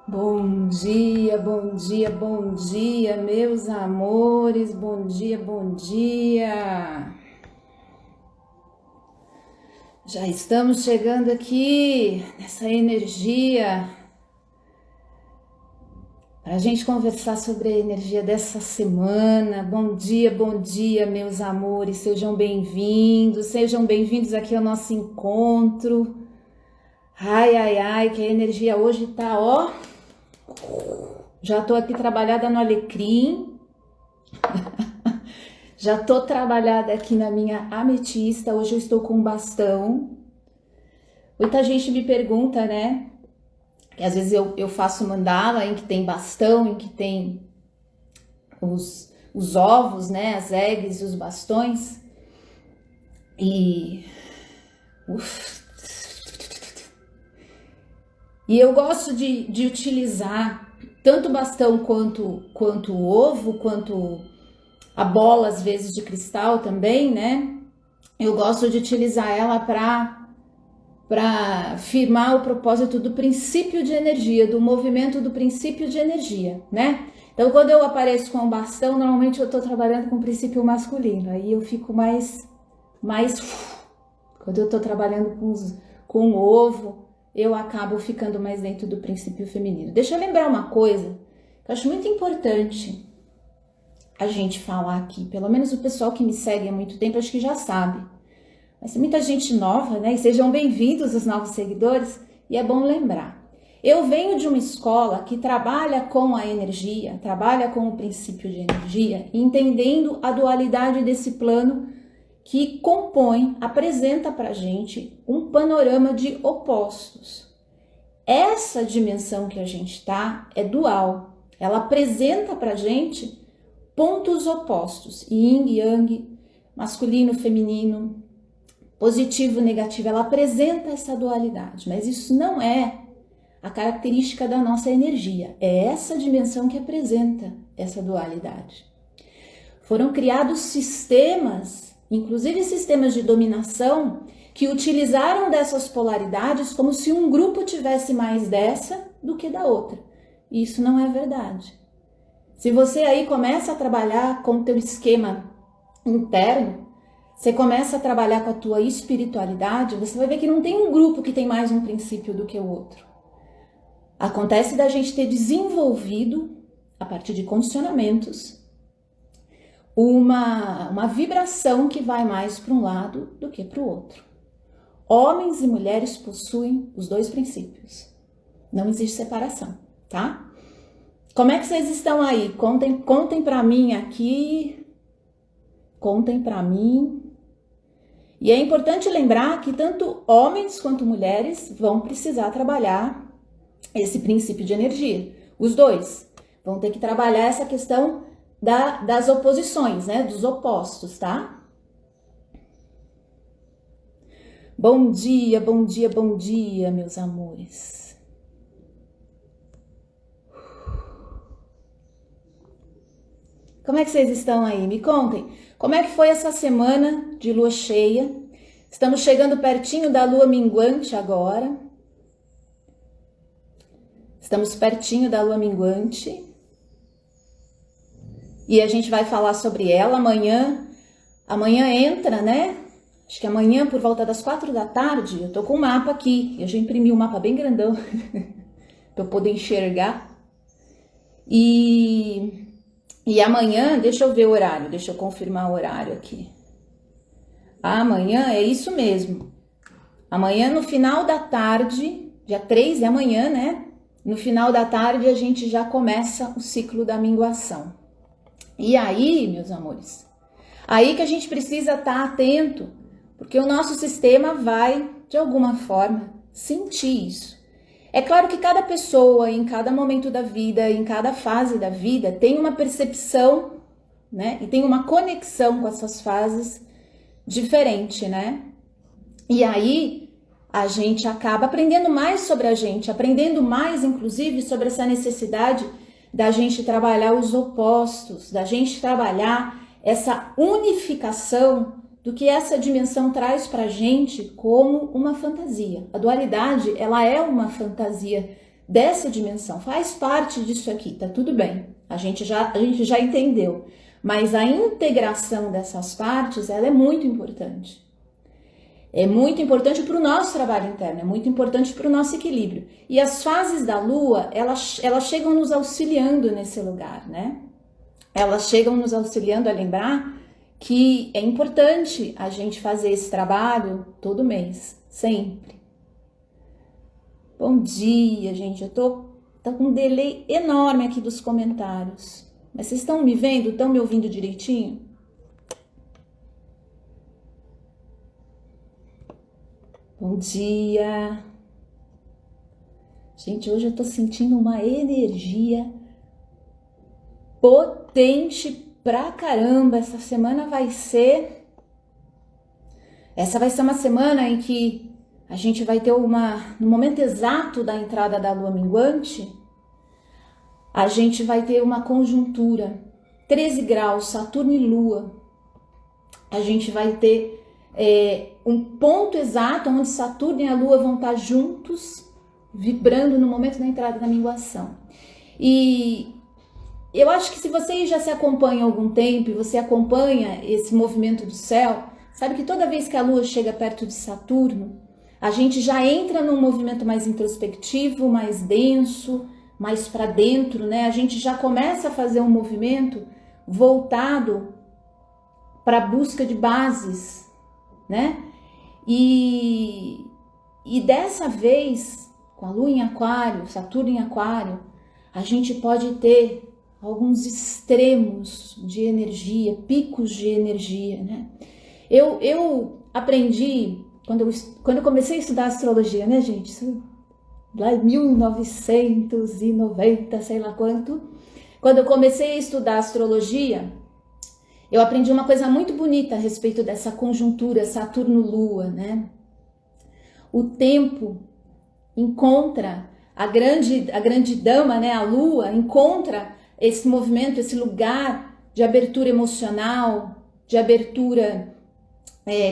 Bom dia, bom dia, bom dia, meus amores, bom dia, bom dia. Já estamos chegando aqui nessa energia para a gente conversar sobre a energia dessa semana. Bom dia, meus amores, sejam bem-vindos aqui ao nosso encontro. Ai, que a energia hoje tá, ó. Já tô aqui trabalhada no alecrim, já tô trabalhada aqui na minha ametista, hoje eu estou com bastão. Muita gente me pergunta, né, que às vezes eu faço mandala em que tem bastão, em que tem os ovos, né, as eggs e os bastões. E eu gosto de utilizar tanto o bastão quanto o ovo, quanto a bola, às vezes, de cristal também, né? Eu gosto de utilizar ela para firmar o propósito do princípio de energia, do movimento do princípio de energia, né? Então, quando eu apareço com o bastão, normalmente eu estou trabalhando com o princípio masculino, aí eu fico mais quando eu estou trabalhando com o ovo, eu acabo ficando mais dentro do princípio feminino. Deixa eu lembrar uma coisa que eu acho muito importante a gente falar aqui. Pelo menos o pessoal que me segue há muito tempo acho que já sabe. Mas tem muita gente nova, né? E sejam bem-vindos os novos seguidores. E é bom lembrar. Eu venho de uma escola que trabalha com a energia, trabalha com o princípio de energia, entendendo a dualidade desse plano que compõe, apresenta pra gente um panorama de opostos. Essa dimensão que a gente tá é dual. Ela apresenta pra gente pontos opostos, yin, yang, masculino, feminino, positivo, negativo. Ela apresenta essa dualidade, mas isso não é a característica da nossa energia. É essa dimensão que apresenta essa dualidade. Foram criados sistemas, inclusive sistemas de dominação, que utilizaram dessas polaridades como se um grupo tivesse mais dessa do que da outra. E isso não é verdade. Se você aí começa a trabalhar com o teu esquema interno, você começa a trabalhar com a tua espiritualidade, você vai ver que não tem um grupo que tem mais um princípio do que o outro. Acontece da gente ter desenvolvido, a partir de condicionamentos, uma vibração que vai mais para um lado do que para o outro. Homens e mulheres possuem os dois princípios. Não existe separação, tá? Como é que vocês estão aí? Contem para mim aqui. Contem para mim. E é importante lembrar que tanto homens quanto mulheres vão precisar trabalhar esse princípio de energia. Os dois vão ter que trabalhar essa questão das oposições, né? Dos opostos, tá? Bom dia, meus amores. Como é que vocês estão aí? Me contem. Como é que foi essa semana de lua cheia? Estamos chegando pertinho da lua minguante agora. Estamos pertinho da lua minguante. E a gente vai falar sobre ela amanhã. Amanhã entra, né? Acho que amanhã, por volta das 4 da tarde, eu tô com um mapa aqui. Eu já imprimi um mapa bem grandão para eu poder enxergar. E amanhã, deixa eu ver o horário, deixa eu confirmar o horário aqui. Amanhã é isso mesmo. Amanhã, no final da tarde, dia 3 é amanhã, né? No final da tarde, a gente já começa o ciclo da minguação. E aí, meus amores, aí que a gente precisa estar atento, porque o nosso sistema vai, de alguma forma, sentir isso. É claro que cada pessoa, em cada momento da vida, em cada fase da vida, tem uma percepção, né? E tem uma conexão com essas fases diferente, né? E aí, a gente acaba aprendendo mais sobre a gente, aprendendo mais, inclusive, sobre essa necessidade da gente trabalhar os opostos, da gente trabalhar essa unificação do que essa dimensão traz pra gente como uma fantasia. A dualidade, ela é uma fantasia dessa dimensão, faz parte disso aqui, tá tudo bem, a gente já entendeu, mas a integração dessas partes, ela é muito importante. É muito importante para o nosso trabalho interno, é muito importante para o nosso equilíbrio. E as fases da Lua, elas chegam nos auxiliando nesse lugar, né? Elas chegam nos auxiliando a lembrar que é importante a gente fazer esse trabalho todo mês, sempre. Bom dia, gente. Eu tô com um delay enorme aqui dos comentários. Mas vocês estão me vendo? Estão me ouvindo direitinho? Bom dia. Gente, hoje eu tô sentindo uma energia potente pra caramba. Essa vai ser uma semana em que a gente vai ter no momento exato da entrada da lua minguante, a gente vai ter uma conjuntura, 13 graus, Saturno e Lua. A gente vai ter um ponto exato onde Saturno e a Lua vão estar juntos, vibrando no momento da entrada da minguação. E eu acho que se vocês já se acompanham há algum tempo, e você acompanha esse movimento do céu, sabe que toda vez que a Lua chega perto de Saturno, a gente já entra num movimento mais introspectivo, mais denso, mais para dentro, né? A gente já começa a fazer um movimento voltado para a busca de bases, né? E dessa vez, com a Lua em Aquário, Saturno em Aquário, a gente pode ter alguns extremos de energia, picos de energia, né? Eu aprendi, quando eu comecei a estudar astrologia, né, gente? Isso lá em 1990, sei lá quanto. Quando eu comecei a estudar astrologia, eu aprendi uma coisa muito bonita a respeito dessa conjuntura Saturno-Lua, né? O tempo encontra a grande dama, né? A Lua encontra esse movimento, esse lugar de abertura emocional, de abertura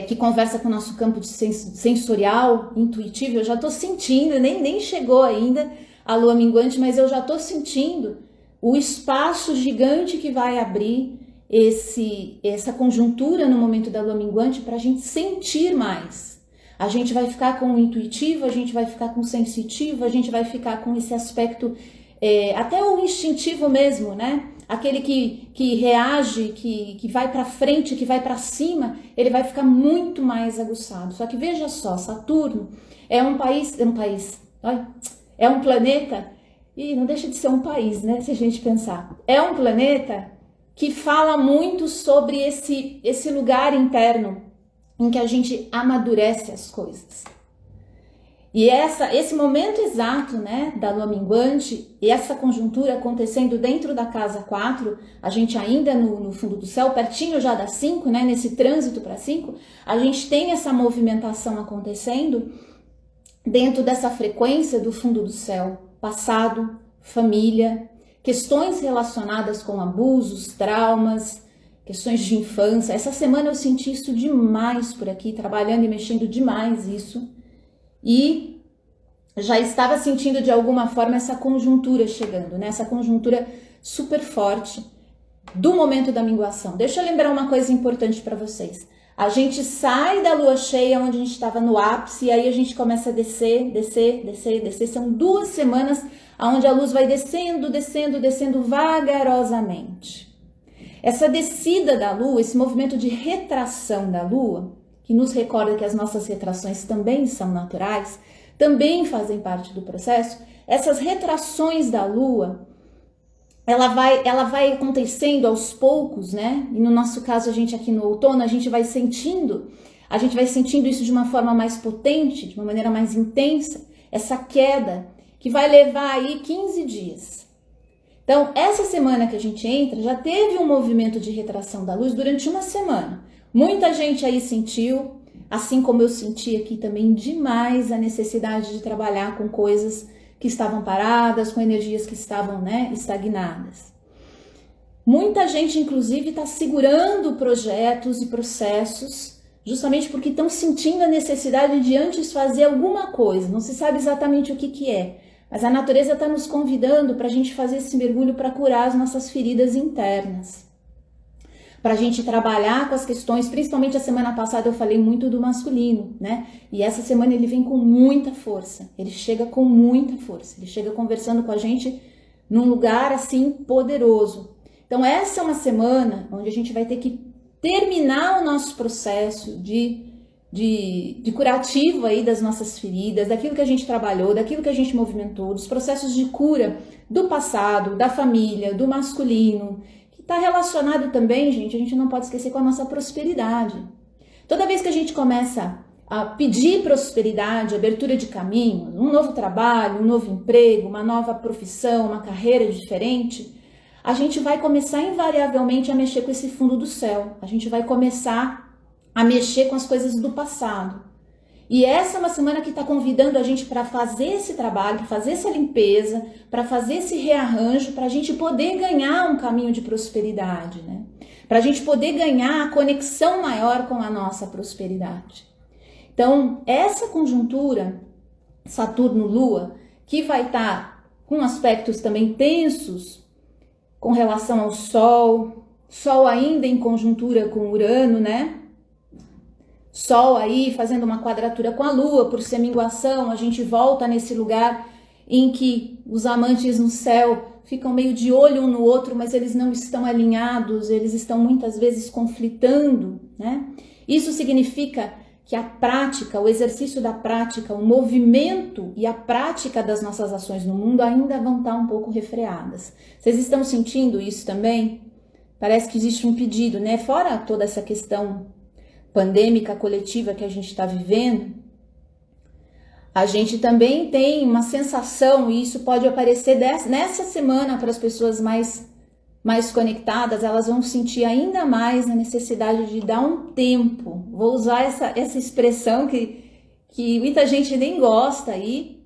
que conversa com o nosso campo de sensorial, intuitivo. Eu já tô sentindo, nem chegou ainda a lua minguante, mas eu já tô sentindo o espaço gigante que vai abrir essa conjuntura no momento da lua minguante para a gente sentir mais. A gente vai ficar com o intuitivo, a gente vai ficar com o sensitivo, a gente vai ficar com esse aspecto, até o instintivo mesmo, né? Aquele que reage, que vai para frente, que vai para cima, ele vai ficar muito mais aguçado. Só que veja só, Saturno é um planeta, e não deixa de ser um país, né? Se a gente pensar. É um planeta que fala muito sobre esse lugar interno em que a gente amadurece as coisas. E esse momento exato, né, da lua minguante, e essa conjuntura acontecendo dentro da casa 4, a gente ainda no fundo do céu, pertinho já das 5, né, nesse trânsito para 5, a gente tem essa movimentação acontecendo dentro dessa frequência do fundo do céu, passado, família, questões relacionadas com abusos, traumas, questões de infância. Essa semana eu senti isso demais por aqui, trabalhando e mexendo demais isso. E já estava sentindo de alguma forma essa conjuntura chegando, né? Essa conjuntura super forte do momento da minguação. Deixa eu lembrar uma coisa importante para vocês. A gente sai da lua cheia, onde a gente estava no ápice, e aí a gente começa a descer. São 2 semanas onde a luz vai descendo vagarosamente. Essa descida da lua, esse movimento de retração da lua, que nos recorda que as nossas retrações também são naturais, também fazem parte do processo. Essas retrações da lua, ela vai acontecendo aos poucos, né? E no nosso caso, a gente aqui no outono, a gente vai sentindo isso de uma forma mais potente, de uma maneira mais intensa, essa queda que vai levar aí 15 dias. Então, essa semana que a gente entra, já teve um movimento de retração da luz durante uma semana. Muita gente aí sentiu, assim como eu senti aqui também demais a necessidade de trabalhar com coisas que estavam paradas, com energias que estavam, né, estagnadas. Muita gente, inclusive, está segurando projetos e processos justamente porque estão sentindo a necessidade de antes fazer alguma coisa. Não se sabe exatamente o que é, Mas a natureza está nos convidando para a gente fazer esse mergulho para curar as nossas feridas internas. Para a gente trabalhar com as questões, principalmente a semana passada eu falei muito do masculino, né? E essa semana ele vem com muita força, ele chega com muita força, ele chega conversando com a gente num lugar assim poderoso. Então essa é uma semana onde a gente vai ter que terminar o nosso processo de curativo aí das nossas feridas, daquilo que a gente trabalhou, daquilo que a gente movimentou, dos processos de cura do passado, da família, do masculino, que está relacionado também, gente, a gente não pode esquecer, com a nossa prosperidade. Toda vez que a gente começa a pedir prosperidade, abertura de caminho, um novo trabalho, um novo emprego, uma nova profissão, uma carreira diferente, a gente vai começar invariavelmente a mexer com esse fundo do céu, a gente vai começar a mexer com as coisas do passado. E essa é uma semana que está convidando a gente para fazer esse trabalho, para fazer essa limpeza, para fazer esse rearranjo, para a gente poder ganhar um caminho de prosperidade, né? Para a gente poder ganhar a conexão maior com a nossa prosperidade. Então, essa conjuntura Saturno-Lua, que vai estar com aspectos também tensos com relação ao Sol ainda em conjuntura com Urano, né? Sol aí fazendo uma quadratura com a Lua, por ser minguação, a gente volta nesse lugar em que os amantes no céu ficam meio de olho um no outro, mas eles não estão alinhados, eles estão muitas vezes conflitando, né? Isso significa que a prática, o exercício da prática, o movimento e a prática das nossas ações no mundo ainda vão estar um pouco refreadas. Vocês estão sentindo isso também? Parece que existe um pedido, né? Fora toda essa questão pandêmica coletiva que a gente está vivendo, a gente também tem uma sensação, e isso pode aparecer nessa semana para as pessoas mais conectadas, elas vão sentir ainda mais a necessidade de dar um tempo. Vou usar essa expressão que muita gente nem gosta aí,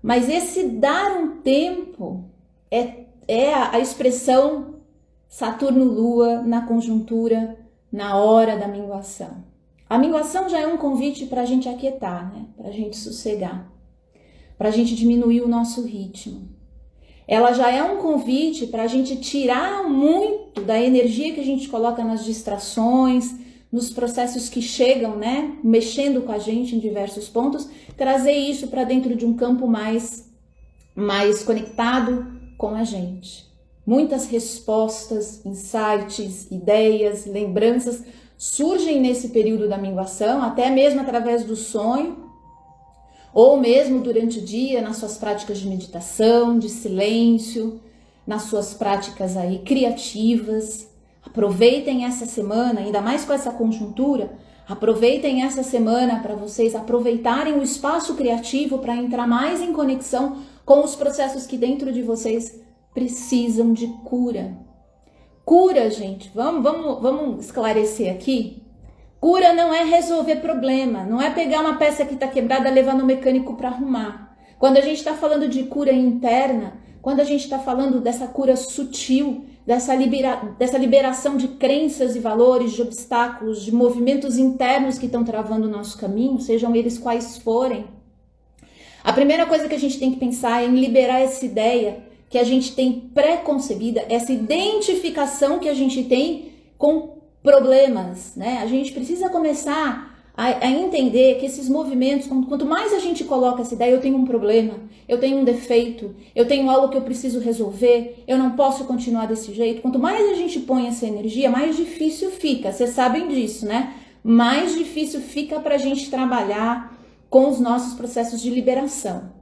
mas esse dar um tempo é a expressão Saturno-Lua na conjuntura, na hora da minguação. A minguação já é um convite para a gente aquietar, né? Para a gente sossegar, para a gente diminuir o nosso ritmo. Ela já é um convite para a gente tirar muito da energia que a gente coloca nas distrações, nos processos que chegam, né? Mexendo com a gente em diversos pontos, trazer isso para dentro de um campo mais conectado com a gente. Muitas respostas, insights, ideias, lembranças surgem nesse período da minguação, até mesmo através do sonho, ou mesmo durante o dia, nas suas práticas de meditação, de silêncio, nas suas práticas aí criativas. Aproveitem essa semana, ainda mais com essa conjuntura, aproveitem essa semana para vocês aproveitarem o espaço criativo para entrar mais em conexão com os processos que dentro de vocês precisam de cura. Cura, gente, vamos esclarecer aqui. Cura não é resolver problema, não é pegar uma peça que está quebrada e levar no mecânico para arrumar. Quando a gente está falando de cura interna, quando a gente está falando dessa cura sutil, dessa liberação de crenças e valores, de obstáculos, de movimentos internos que estão travando o nosso caminho, sejam eles quais forem, a primeira coisa que a gente tem que pensar é em liberar essa ideia que a gente tem pré-concebida, essa identificação que a gente tem com problemas, né? A gente precisa começar a entender que esses movimentos, quanto mais a gente coloca essa ideia, eu tenho um problema, eu tenho um defeito, eu tenho algo que eu preciso resolver, eu não posso continuar desse jeito. Quanto mais a gente põe essa energia, mais difícil fica. Vocês sabem disso, né? Mais difícil fica para a gente trabalhar com os nossos processos de liberação.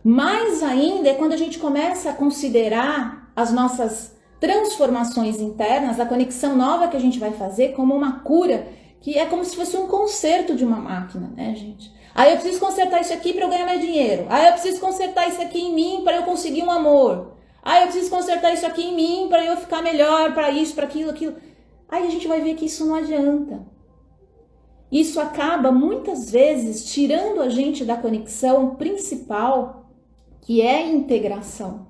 Mais ainda é quando a gente começa a considerar as nossas transformações internas, a conexão nova que a gente vai fazer como uma cura, que é como se fosse um conserto de uma máquina, né, gente? Aí eu preciso consertar isso aqui para eu ganhar mais dinheiro. Aí eu preciso consertar isso aqui em mim para eu conseguir um amor. Aí eu preciso consertar isso aqui em mim para eu ficar melhor, para isso, para aquilo. Aí a gente vai ver que isso não adianta. Isso acaba muitas vezes tirando a gente da conexão principal, que é a integração.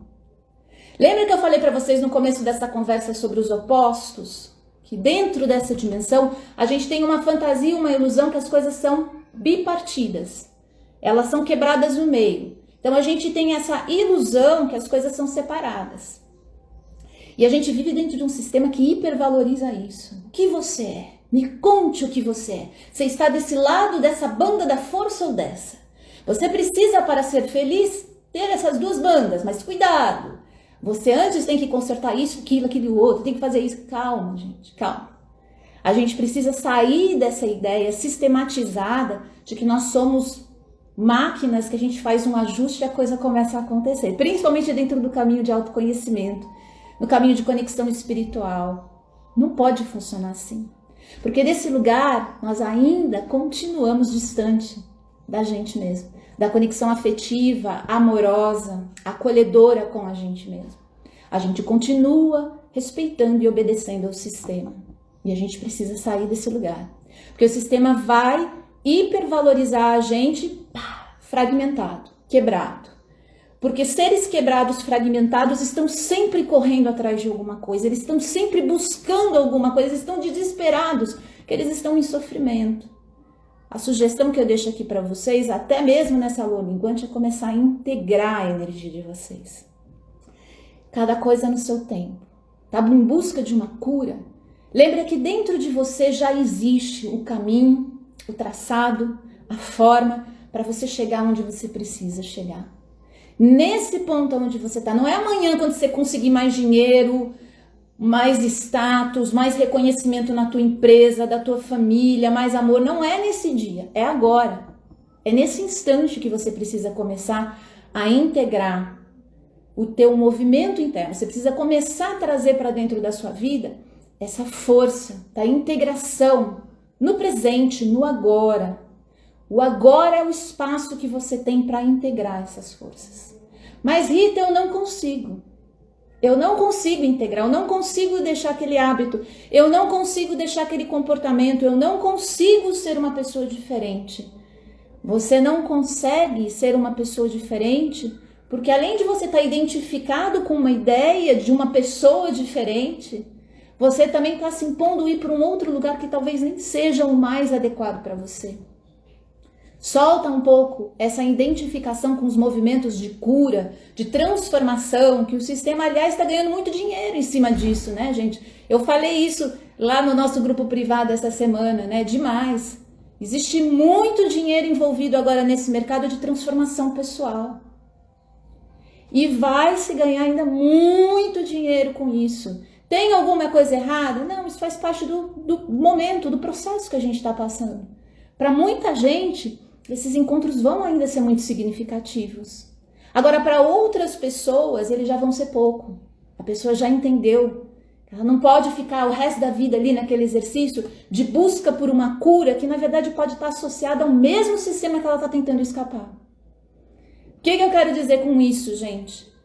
Lembra que eu falei para vocês no começo dessa conversa sobre os opostos? Que dentro dessa dimensão a gente tem uma fantasia, uma ilusão que as coisas são bipartidas. Elas são quebradas no meio. Então a gente tem essa ilusão que as coisas são separadas. E a gente vive dentro de um sistema que hipervaloriza isso. O que você é? Me conte o que você é. Você está desse lado dessa banda da força ou dessa? Você precisa, para ser feliz, ter essas duas bandas, mas cuidado. Você antes tem que consertar isso, aquilo outro, tem que fazer isso. Calma, gente, calma. A gente precisa sair dessa ideia sistematizada de que nós somos máquinas que a gente faz um ajuste e a coisa começa a acontecer. Principalmente dentro do caminho de autoconhecimento, no caminho de conexão espiritual. Não pode funcionar assim. Porque desse lugar nós ainda continuamos distante da gente mesmo, da conexão afetiva, amorosa, acolhedora com a gente mesmo. A gente continua respeitando e obedecendo ao sistema. E a gente precisa sair desse lugar. Porque o sistema vai hipervalorizar a gente fragmentado, quebrado. Porque seres quebrados, fragmentados, estão sempre correndo atrás de alguma coisa, eles estão sempre buscando alguma coisa, eles estão desesperados, que eles estão em sofrimento. A sugestão que eu deixo aqui para vocês, até mesmo nessa lua minguante, é começar a integrar a energia de vocês. Cada coisa no seu tempo. Tá em busca de uma cura? Lembra que dentro de você já existe o caminho, o traçado, a forma para você chegar onde você precisa chegar. Nesse ponto onde você está, não é amanhã quando você conseguir mais dinheiro, mais status, mais reconhecimento na tua empresa, da tua família, mais amor, não é nesse dia, é agora. É nesse instante que você precisa começar a integrar o teu movimento interno. Você precisa começar a trazer para dentro da sua vida essa força da integração no presente, no agora. O agora é o espaço que você tem para integrar essas forças. Mas Rita, eu não consigo. Eu não consigo integrar, eu não consigo deixar aquele hábito, eu não consigo deixar aquele comportamento, eu não consigo ser uma pessoa diferente. Você não consegue ser uma pessoa diferente porque além de você estar identificado com uma ideia de uma pessoa diferente, você também está se impondo ir para um outro lugar que talvez nem seja o mais adequado para você. Solta um pouco essa identificação com os movimentos de cura, de transformação, que o sistema, aliás, está ganhando muito dinheiro em cima disso, né, gente? Eu falei isso lá no nosso grupo privado essa semana, né? Demais. Existe muito dinheiro envolvido agora nesse mercado de transformação pessoal. E vai se ganhar ainda muito dinheiro com isso. Tem alguma coisa errada? Não, isso faz parte do momento, do processo que a gente está passando. Para muita gente, esses encontros vão ainda ser muito significativos. Agora, para outras pessoas, eles já vão ser pouco. A pessoa já entendeu. Ela não pode ficar o resto da vida ali naquele exercício de busca por uma cura que, na verdade, pode estar associada ao mesmo sistema que ela está tentando escapar. O que eu quero dizer com isso, gente?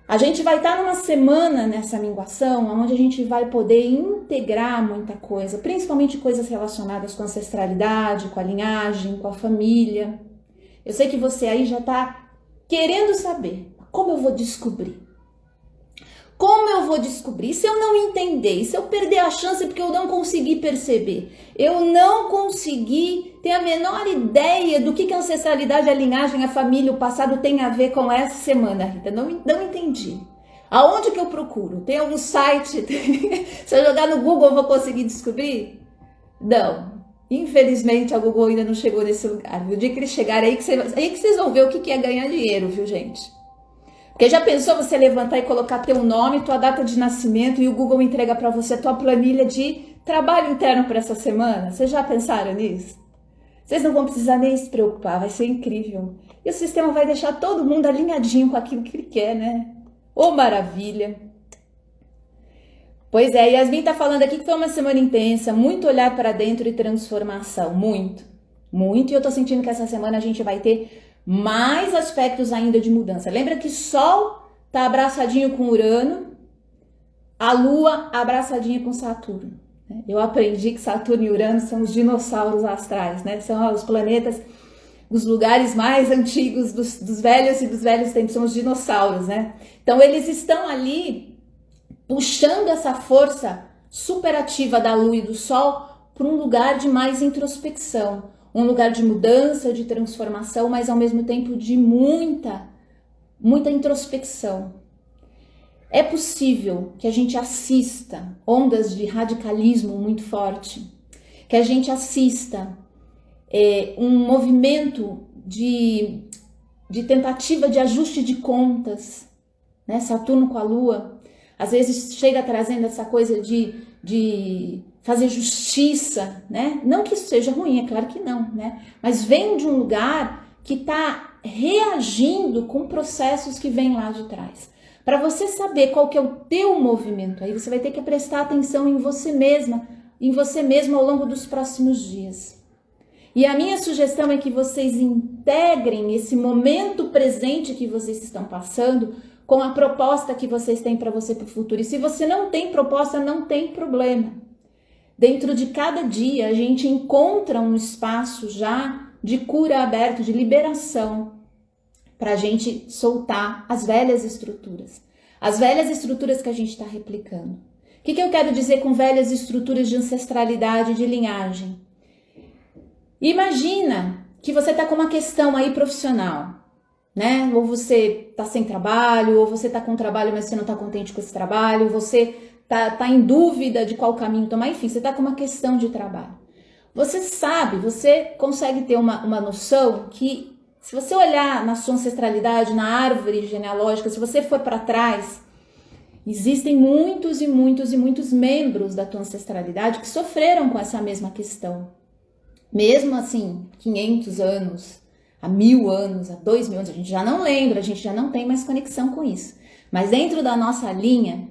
A gente vai estar numa semana nessa minguação, onde a gente vai poder integrar muita coisa, principalmente coisas relacionadas com a ancestralidade, com a linhagem, com a família. Eu sei que você aí já está querendo saber como eu vou descobrir. Como eu vou descobrir? Se eu não entender, se eu perder a chance porque eu não consegui perceber, eu não consegui ter a menor ideia do que a ancestralidade, a linhagem, a família, o passado tem a ver com essa semana, Rita. Não entendi. Aonde que eu procuro? Tem algum site? Se eu jogar no Google eu vou conseguir descobrir? Não. Infelizmente a Google ainda não chegou nesse lugar. O dia que eles chegarem aí que vocês vão ver o que é ganhar dinheiro, viu, gente? Porque já pensou você levantar e colocar teu nome, tua data de nascimento e o Google entrega para você a tua planilha de trabalho interno para essa semana? Vocês já pensaram nisso? Vocês não vão precisar nem se preocupar, vai ser incrível. E o sistema vai deixar todo mundo alinhadinho com aquilo que ele quer, né? Ô, maravilha! Pois é, Yasmin tá falando aqui que foi uma semana intensa, muito olhar para dentro e transformação, muito. E eu tô sentindo que essa semana a gente vai ter mais aspectos ainda de mudança. Lembra que Sol tá abraçadinho com Urano, a Lua abraçadinha com Saturno. Eu aprendi que Saturno e Urano são os dinossauros astrais, né? São os planetas, os lugares mais antigos dos velhos e dos velhos tempos, são os dinossauros, né? Então eles estão ali puxando essa força superativa da Lua e do Sol para um lugar de mais introspecção, um lugar de mudança, de transformação, mas ao mesmo tempo de muita introspecção. É possível que a gente assista ondas de radicalismo muito forte, que a gente assista um movimento de tentativa de ajuste de contas, né? Saturno com a Lua, às vezes chega trazendo essa coisa de fazer justiça, né? Não que isso seja ruim, é claro que não, né? Mas vem de um lugar que está reagindo com processos que vêm lá de trás. Para você saber qual que é o teu movimento, aí você vai ter que prestar atenção em você mesma ao longo dos próximos dias. E a minha sugestão é que vocês integrem esse momento presente que vocês estão passando com a proposta que vocês têm para você para o futuro. E se você não tem proposta, não tem problema. Dentro de cada dia, a gente encontra um espaço já de cura aberto, de liberação, para a gente soltar as velhas estruturas. As velhas estruturas que a gente está replicando. O que eu quero dizer com velhas estruturas de ancestralidade, de linhagem? Imagina que você está com uma questão aí profissional, né? Ou você está sem trabalho, ou você está com trabalho, mas você não está contente com esse trabalho, você tá em dúvida de qual caminho tomar, enfim, você está com uma questão de trabalho. Você sabe, você consegue ter uma noção que, se você olhar na sua ancestralidade, na árvore genealógica, se você for para trás, existem muitos e muitos e muitos membros da tua ancestralidade que sofreram com essa mesma questão. Mesmo assim, 500 anos, há 1000 anos, há 2000 anos, a gente já não lembra, a gente já não tem mais conexão com isso. Mas dentro da nossa linha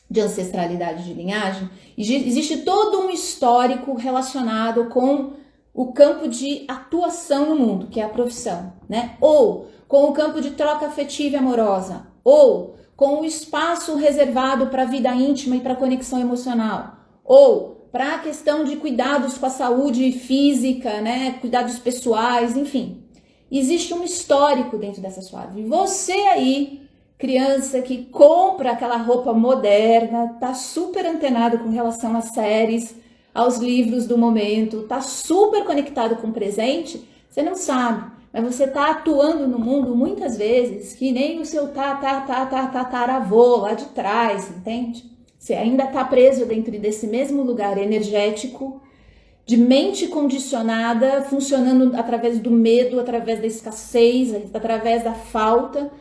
de ancestralidade, de linhagem, existe todo um histórico relacionado com o campo de atuação no mundo, que é a profissão, né? Ou com o campo de troca afetiva e amorosa, ou com o espaço reservado para a vida íntima e para a conexão emocional, ou para a questão de cuidados com a saúde física, né? Cuidados pessoais, enfim. Existe um histórico dentro dessa sua árvore. Você aí, criança que compra aquela roupa moderna, tá super antenado com relação às séries, aos livros do momento, tá super conectado com o presente, você não sabe, mas você tá atuando no mundo muitas vezes que nem o seu tataravô lá de trás, entende? Você ainda tá preso dentro desse mesmo lugar energético, de mente condicionada, funcionando através do medo, através da escassez, através da falta,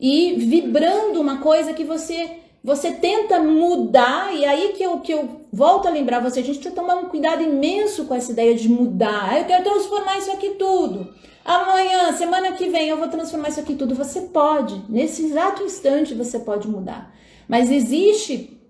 e vibrando uma coisa que você tenta mudar. E aí que eu volto a lembrar você, a gente precisa tomar um cuidado imenso com essa ideia de mudar. Eu quero transformar isso aqui tudo. Amanhã, semana que vem, eu vou transformar isso aqui tudo. Você pode, nesse exato instante você pode mudar. Mas existe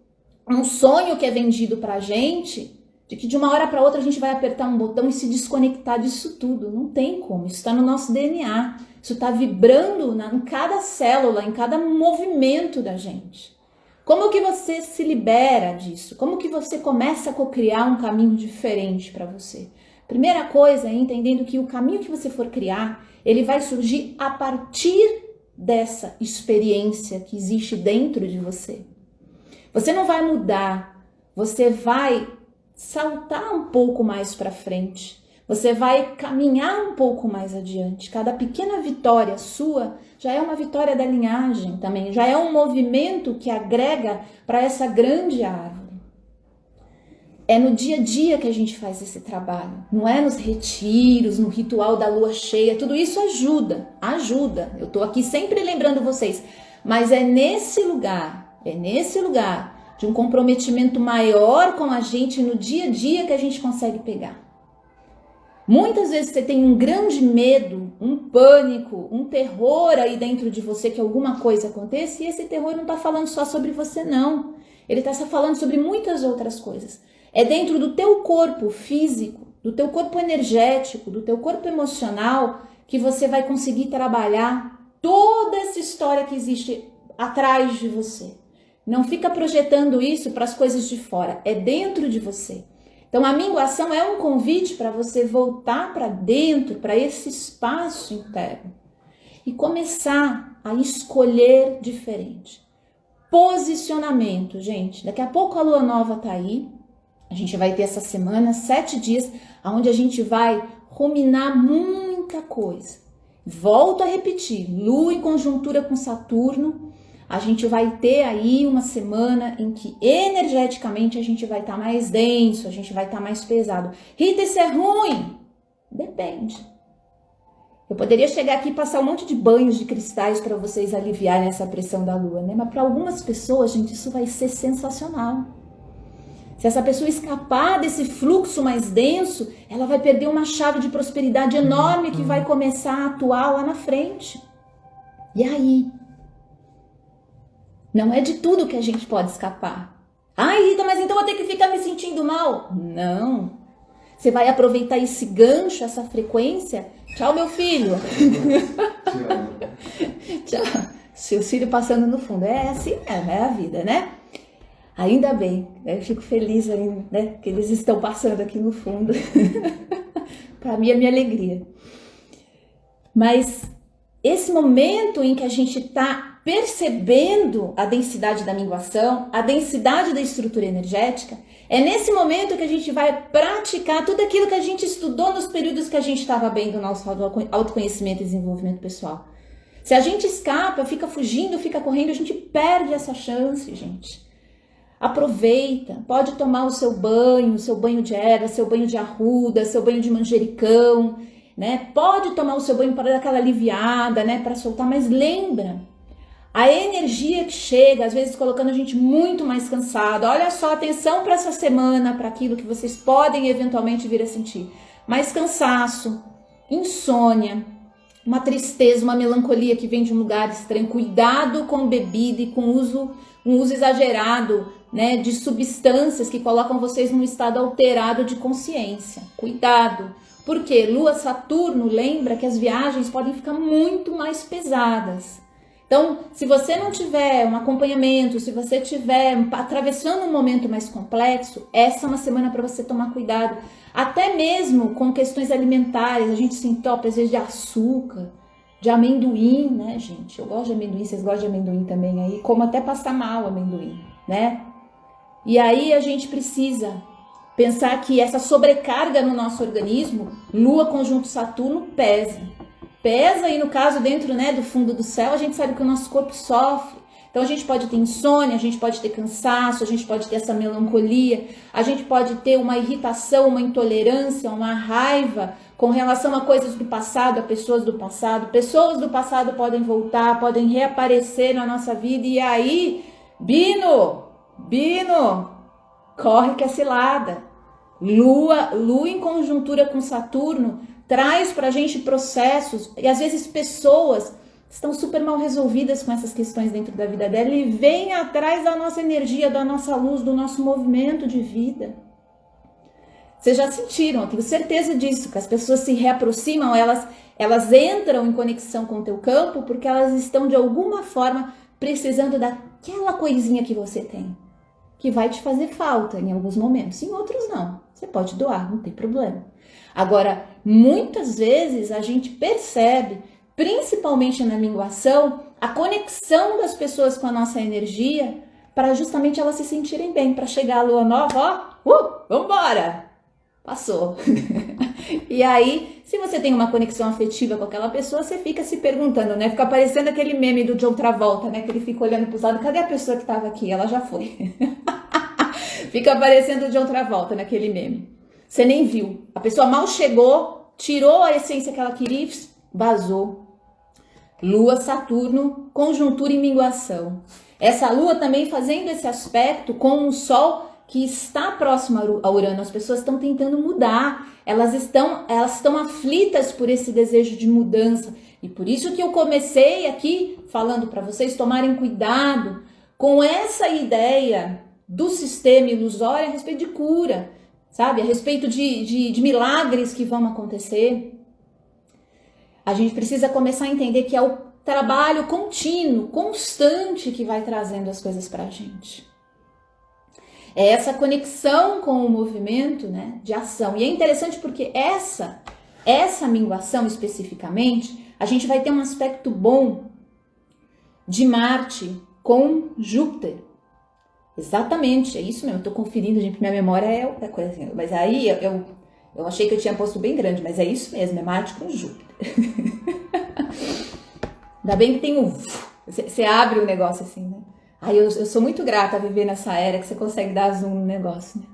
um sonho que é vendido pra gente, de que de uma hora para outra a gente vai apertar um botão e se desconectar disso tudo. Não tem como, isso está no nosso DNA. Isso está vibrando em cada célula, em cada movimento da gente. Como que você se libera disso? Como que você começa a co-criar um caminho diferente para você? Primeira coisa é entendendo que o caminho que você for criar, ele vai surgir a partir dessa experiência que existe dentro de você. Você não vai mudar, você vai saltar um pouco mais para frente. Você vai caminhar um pouco mais adiante. Cada pequena vitória sua já é uma vitória da linhagem também. Já é um movimento que agrega para essa grande árvore. É no dia a dia que a gente faz esse trabalho. Não é nos retiros, no ritual da lua cheia. Tudo isso ajuda. Eu estou aqui sempre lembrando vocês. Mas é nesse lugar de um comprometimento maior com a gente no dia a dia que a gente consegue pegar. Muitas vezes você tem um grande medo, um pânico, um terror aí dentro de você que alguma coisa aconteça, e esse terror não está falando só sobre você, não. Ele está só falando sobre muitas outras coisas. É dentro do teu corpo físico, do teu corpo energético, do teu corpo emocional, que você vai conseguir trabalhar toda essa história que existe atrás de você. Não fica projetando isso para as coisas de fora, é dentro de você. Então a minguação é um convite para você voltar para dentro, para esse espaço interno e começar a escolher diferente. Posicionamento, gente. Daqui a pouco a lua nova tá aí. A gente vai ter essa semana, 7 dias, onde a gente vai ruminar muita coisa. Volto a repetir, Lua em conjuntura com Saturno, a gente vai ter aí uma semana em que energeticamente a gente vai estar mais denso, a gente vai estar mais pesado. Rita, isso é ruim? Depende. Eu poderia chegar aqui e passar um monte de banhos de cristais para vocês aliviarem essa pressão da Lua, né? Mas para algumas pessoas, gente, isso vai ser sensacional. Se essa pessoa escapar desse fluxo mais denso, ela vai perder uma chave de prosperidade enorme que vai começar a atuar lá na frente. E aí? Não é de tudo que a gente pode escapar. Ai, Rita, mas então eu vou ter que ficar me sentindo mal? Não. Você vai aproveitar esse gancho, essa frequência. Tchau, meu filho. Tchau. Seu filho passando no fundo. É assim, é a vida, né? Ainda bem, eu fico feliz ainda, né, que eles estão passando aqui no fundo. Para mim é minha alegria. Mas esse momento em que a gente está percebendo a densidade da minguação, a densidade da estrutura energética, é nesse momento que a gente vai praticar tudo aquilo que a gente estudou nos períodos que a gente estava bem do nosso autoconhecimento e desenvolvimento pessoal. Se a gente escapa, fica fugindo, fica correndo, a gente perde essa chance, gente. Aproveita, pode tomar o seu banho de erva, seu banho de arruda, seu banho de manjericão, né? Pode tomar o seu banho para dar aquela aliviada, né? Para soltar, mas lembra, a energia que chega, às vezes colocando a gente muito mais cansada. Olha só, atenção para essa semana, para aquilo que vocês podem eventualmente vir a sentir. Mais cansaço, insônia, uma tristeza, uma melancolia que vem de um lugar estranho. Cuidado com bebida e com um uso exagerado, né, de substâncias que colocam vocês num estado alterado de consciência. Cuidado, porque Lua, Saturno, lembra que as viagens podem ficar muito mais pesadas. Então, se você não tiver um acompanhamento, se você estiver atravessando um momento mais complexo, essa é uma semana para você tomar cuidado. Até mesmo com questões alimentares, a gente se entope às vezes de açúcar, de amendoim, né, gente? Eu gosto de amendoim, vocês gostam de amendoim também aí? Como até passar mal amendoim, né? E aí a gente precisa pensar que essa sobrecarga no nosso organismo, Lua conjunto Saturno, pesa. Pesa e no caso dentro, né, do fundo do céu, a gente sabe que o nosso corpo sofre. Então a gente pode ter insônia, a gente pode ter cansaço, a gente pode ter essa melancolia, a gente pode ter uma irritação, uma intolerância, uma raiva com relação a coisas do passado, a pessoas do passado. Pessoas do passado podem voltar, podem reaparecer na nossa vida e aí, Bino, corre que é cilada. Lua em conjuntura com Saturno traz pra gente processos e às vezes pessoas estão super mal resolvidas com essas questões dentro da vida dela e vem atrás da nossa energia, da nossa luz, do nosso movimento de vida. Vocês já sentiram, eu tenho certeza disso, que as pessoas se reaproximam, elas entram em conexão com o teu campo porque elas estão de alguma forma precisando daquela coisinha que você tem, que vai te fazer falta em alguns momentos, em outros não. Você pode doar, não tem problema. Agora, muitas vezes a gente percebe, principalmente na minguação, a conexão das pessoas com a nossa energia para justamente elas se sentirem bem, para chegar a lua nova, vambora! Passou. E aí, se você tem uma conexão afetiva com aquela pessoa, você fica se perguntando, né? Fica parecendo aquele meme do John Travolta, né? Que ele fica olhando para os lados, cadê a pessoa que estava aqui? Ela já foi. Fica parecendo o John Travolta naquele meme. Você nem viu. A pessoa mal chegou, tirou a essência que ela queria e vazou. Lua, Saturno, conjuntura e minguação. Essa lua também fazendo esse aspecto com o Sol que está próximo a Urano. As pessoas estão tentando mudar. Elas estão aflitas por esse desejo de mudança. E por isso que eu comecei aqui falando para vocês tomarem cuidado com essa ideia do sistema ilusório a respeito de cura, sabe? A respeito de milagres que vão acontecer. A gente precisa começar a entender que é o trabalho contínuo, constante que vai trazendo as coisas pra gente. É essa conexão com o movimento, né, de ação. E é interessante porque essa minguação especificamente, a gente vai ter um aspecto bom de Marte com Júpiter. Exatamente, é isso mesmo. Eu tô conferindo, gente, minha memória é coisa assim. Mas aí eu achei que eu tinha posto bem grande, mas é isso mesmo, é Marte com Júpiter. Ainda bem que tem um... Você abre o negócio assim, né? Aí eu sou muito grata a viver nessa era que você consegue dar zoom no negócio, né?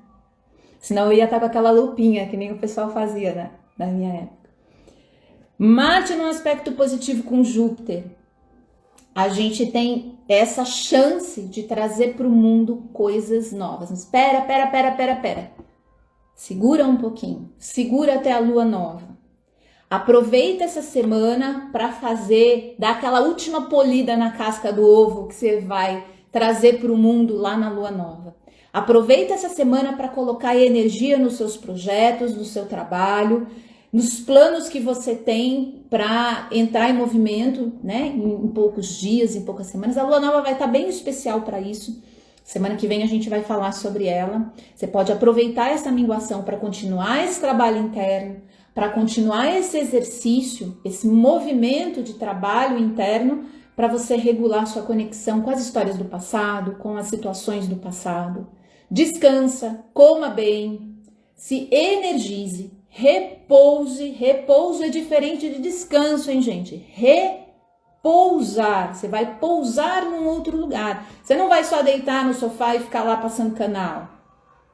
Senão eu ia estar com aquela lupinha que nem o pessoal fazia, né? Na minha época. Marte num aspecto positivo com Júpiter. A gente tem essa chance de trazer para o mundo coisas novas. Mas pera. Segura um pouquinho. Segura até a lua nova. Aproveita essa semana para dar aquela última polida na casca do ovo que você vai trazer para o mundo lá na lua nova. Aproveita essa semana para colocar energia nos seus projetos, no seu trabalho, nos planos que você tem para entrar em movimento, né? Em poucos dias, em poucas semanas. A lua nova vai estar bem especial para isso. Semana que vem a gente vai falar sobre ela. Você pode aproveitar essa minguação para continuar esse trabalho interno, para continuar esse exercício, esse movimento de trabalho interno, para você regular sua conexão com as histórias do passado, com as situações do passado. Descansa, coma bem, se energize, repouse. Repouso é diferente de descanso, hein, gente? Repousar. Você vai pousar num outro lugar. Você não vai só deitar no sofá e ficar lá passando canal.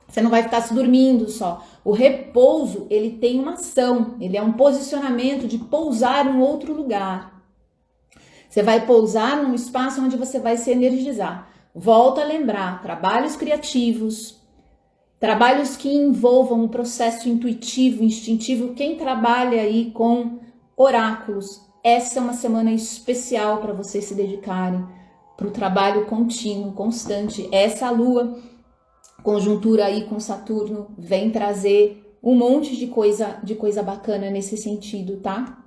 Você não vai ficar se dormindo só. O repouso, ele tem uma ação, ele é um posicionamento de pousar em outro lugar. Você vai pousar num espaço onde você vai se energizar. Volta a lembrar, trabalhos criativos, trabalhos que envolvam um processo intuitivo, instintivo. Quem trabalha aí com oráculos, essa é uma semana especial para vocês se dedicarem para o trabalho contínuo, constante. Essa lua, conjuntura aí com Saturno, vem trazer um monte de coisa bacana nesse sentido, tá?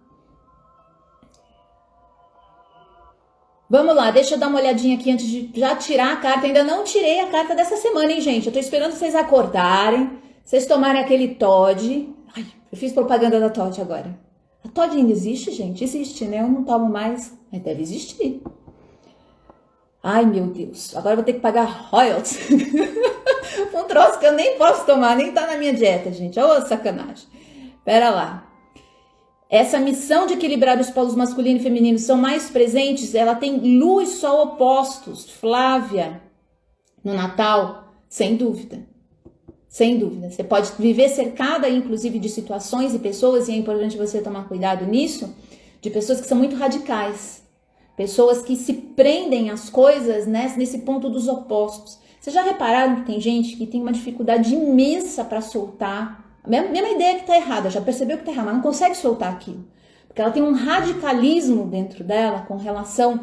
Vamos lá, deixa eu dar uma olhadinha aqui antes de já tirar a carta. Ainda não tirei a carta dessa semana, hein, gente? Eu tô esperando vocês acordarem, vocês tomarem aquele Todd. Ai, eu fiz propaganda da Todd agora. A Todd ainda existe, gente? Existe, né? Eu não tomo mais, mas deve existir. Ai, meu Deus. Agora eu vou ter que pagar royalties. Um troço que eu nem posso tomar, nem tá na minha dieta, gente. Ô, sacanagem. Pera lá. Essa missão de equilibrar os polos masculino e feminino são mais presentes. Ela tem lua e sol opostos. Flávia, no Natal, sem dúvida. Sem dúvida. Você pode viver cercada, inclusive, de situações e pessoas, e é importante você tomar cuidado nisso, de pessoas que são muito radicais. Pessoas que se prendem às coisas, né, nesse ponto dos opostos. Vocês já repararam que tem gente que tem uma dificuldade imensa para soltar? A mesma ideia que está errada, já percebeu que está errada, mas não consegue soltar aquilo. Porque ela tem um radicalismo dentro dela com relação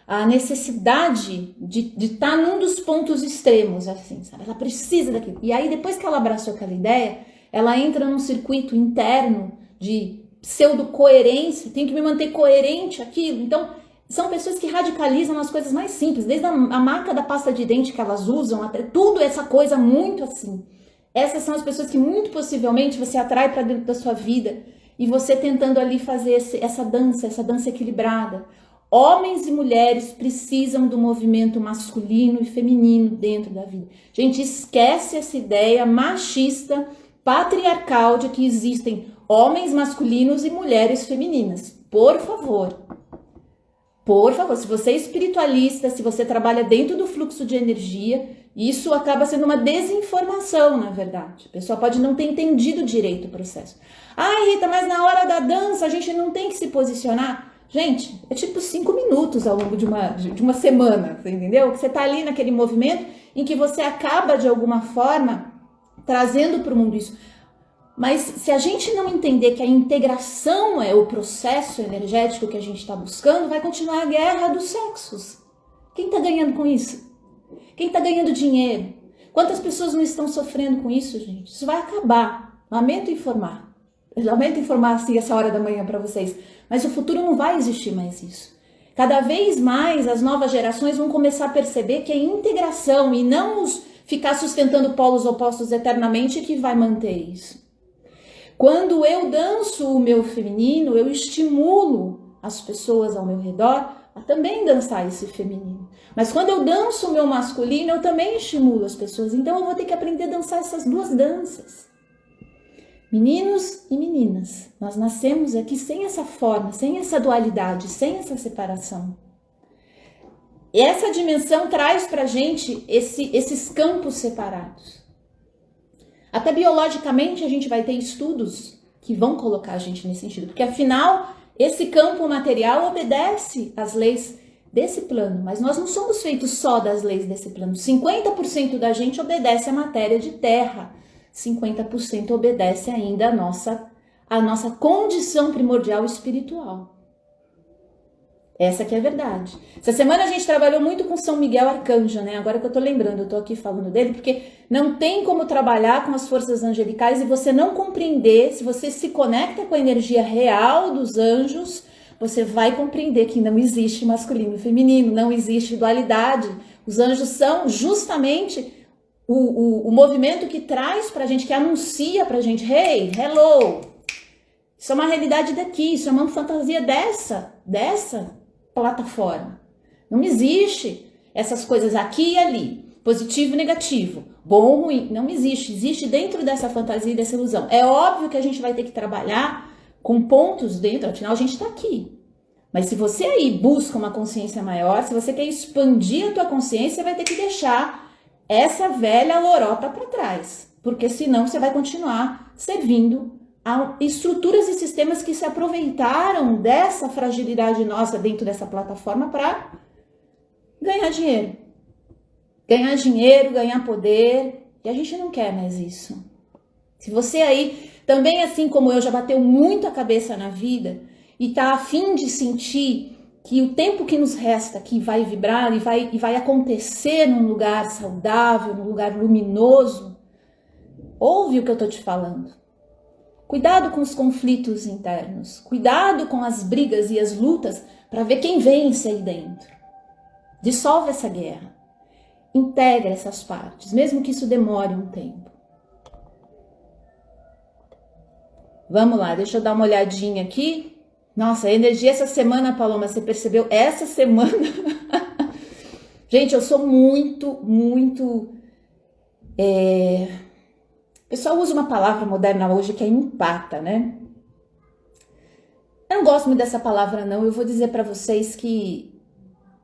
à necessidade de estar num dos pontos extremos, assim, sabe? Ela precisa daquilo. E aí, depois que ela abraçou aquela ideia, ela entra num circuito interno de pseudo-coerência, tem que me manter coerente aquilo. Então, são pessoas que radicalizam as coisas mais simples, desde a marca da pasta de dente que elas usam, até tudo essa coisa muito assim. Essas são as pessoas que muito possivelmente você atrai para dentro da sua vida e você tentando ali fazer essa dança equilibrada. Homens e mulheres precisam do movimento masculino e feminino dentro da vida. Gente, esquece essa ideia machista, patriarcal de que existem homens masculinos e mulheres femininas. Por favor. Por favor, se você é espiritualista, se você trabalha dentro do fluxo de energia, isso acaba sendo uma desinformação, na verdade. A pessoa pode não ter entendido direito o processo. Ah, Rita, mas na hora da dança a gente não tem que se posicionar? Gente, é tipo 5 minutos ao longo de uma semana, entendeu? Você tá ali naquele movimento em que você acaba, de alguma forma, trazendo para o mundo isso. Mas se a gente não entender que a integração é o processo energético que a gente está buscando, vai continuar a guerra dos sexos. Quem está ganhando com isso? Quem está ganhando dinheiro? Quantas pessoas não estão sofrendo com isso, gente? Isso vai acabar. Lamento informar. Lamento informar assim essa hora da manhã para vocês. Mas no futuro não vai existir mais isso. Cada vez mais as novas gerações vão começar a perceber que é integração e não ficar sustentando polos opostos eternamente que vai manter isso. Quando eu danço o meu feminino, eu estimulo as pessoas ao meu redor a também dançar esse feminino. Mas quando eu danço o meu masculino, eu também estimulo as pessoas. Então eu vou ter que aprender a dançar essas duas danças. Meninos e meninas, nós nascemos aqui sem essa forma, sem essa dualidade, sem essa separação. E essa dimensão traz pra gente esses campos separados. Até biologicamente a gente vai ter estudos que vão colocar a gente nesse sentido, porque afinal esse campo material obedece às leis desse plano, mas nós não somos feitos só das leis desse plano. 50% da gente obedece à matéria de terra, 50% obedece ainda à nossa condição primordial espiritual. Essa que é a verdade. Essa semana a gente trabalhou muito com São Miguel Arcanjo, né? Agora que eu tô lembrando, eu tô aqui falando dele, porque não tem como trabalhar com as forças angelicais e você não compreender, se você se conecta com a energia real dos anjos, você vai compreender que não existe masculino e feminino, não existe dualidade. Os anjos são justamente o movimento que traz pra gente, que anuncia pra gente, hey, hello, isso é uma realidade daqui, isso é uma fantasia dessa plataforma. Não existe essas coisas aqui e ali, positivo e negativo, bom ou ruim, não existe. Existe dentro dessa fantasia e dessa ilusão. É óbvio que a gente vai ter que trabalhar com pontos dentro, afinal a gente está aqui. Mas se você aí busca uma consciência maior, se você quer expandir a tua consciência, você vai ter que deixar essa velha lorota para trás, porque senão você vai continuar servindo a estruturas e sistemas que se aproveitaram dessa fragilidade nossa dentro dessa plataforma para ganhar dinheiro. Ganhar dinheiro, ganhar poder, e a gente não quer mais isso. Se você aí, também assim como eu, já bateu muito a cabeça na vida e tá a fim de sentir que o tempo que nos resta aqui vai vibrar e vai acontecer num lugar saudável, num lugar luminoso, ouve o que eu tô te falando. Cuidado com os conflitos internos, cuidado com as brigas e as lutas para ver quem vence aí dentro. Dissolve essa guerra, integra essas partes, mesmo que isso demore um tempo. Vamos lá, deixa eu dar uma olhadinha aqui. Nossa, a energia essa semana, Paloma, você percebeu? Essa semana... Gente, eu sou muito... O pessoal usa uma palavra moderna hoje que é empata, né? Eu não gosto muito dessa palavra, não. Eu vou dizer para vocês que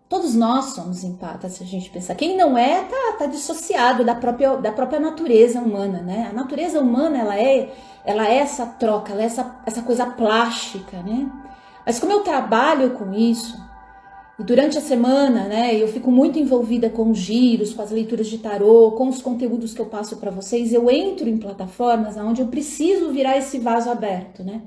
todos nós somos empatas, se a gente pensar. Quem não é, tá dissociado da própria natureza humana, né? A natureza humana, ela é essa troca, ela é essa coisa plástica, né? Mas como eu trabalho com isso, e durante a semana, né, eu fico muito envolvida com os giros, com as leituras de tarô, com os conteúdos que eu passo para vocês, eu entro em plataformas onde eu preciso virar esse vaso aberto, né?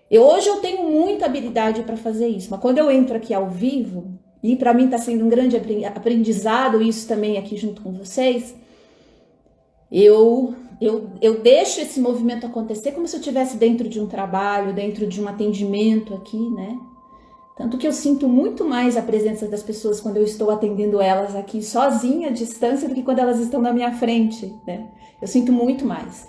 Hoje eu tenho muita habilidade para fazer isso, mas quando eu entro aqui ao vivo, e para mim está sendo um grande aprendizado isso também aqui junto com vocês, eu deixo esse movimento acontecer como se eu estivesse dentro de um trabalho, dentro de um atendimento aqui, né? Tanto que eu sinto muito mais a presença das pessoas quando eu estou atendendo elas aqui sozinha, à distância, do que quando elas estão na minha frente, né? Eu sinto muito mais,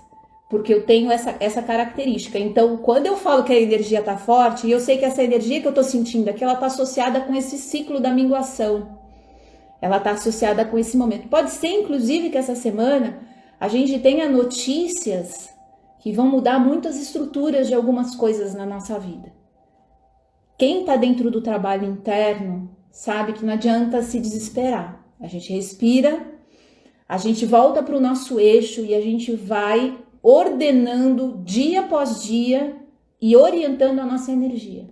porque eu tenho essa característica. Então, quando eu falo que a energia está forte, e eu sei que essa energia que eu estou sentindo aqui, ela está associada com esse ciclo da minguação. Ela está associada com esse momento. Pode ser, inclusive, que essa semana a gente tenha notícias que vão mudar muitas estruturas de algumas coisas na nossa vida. Quem está dentro do trabalho interno sabe que não adianta se desesperar. A gente respira, a gente volta para o nosso eixo e a gente vai ordenando dia após dia e orientando a nossa energia.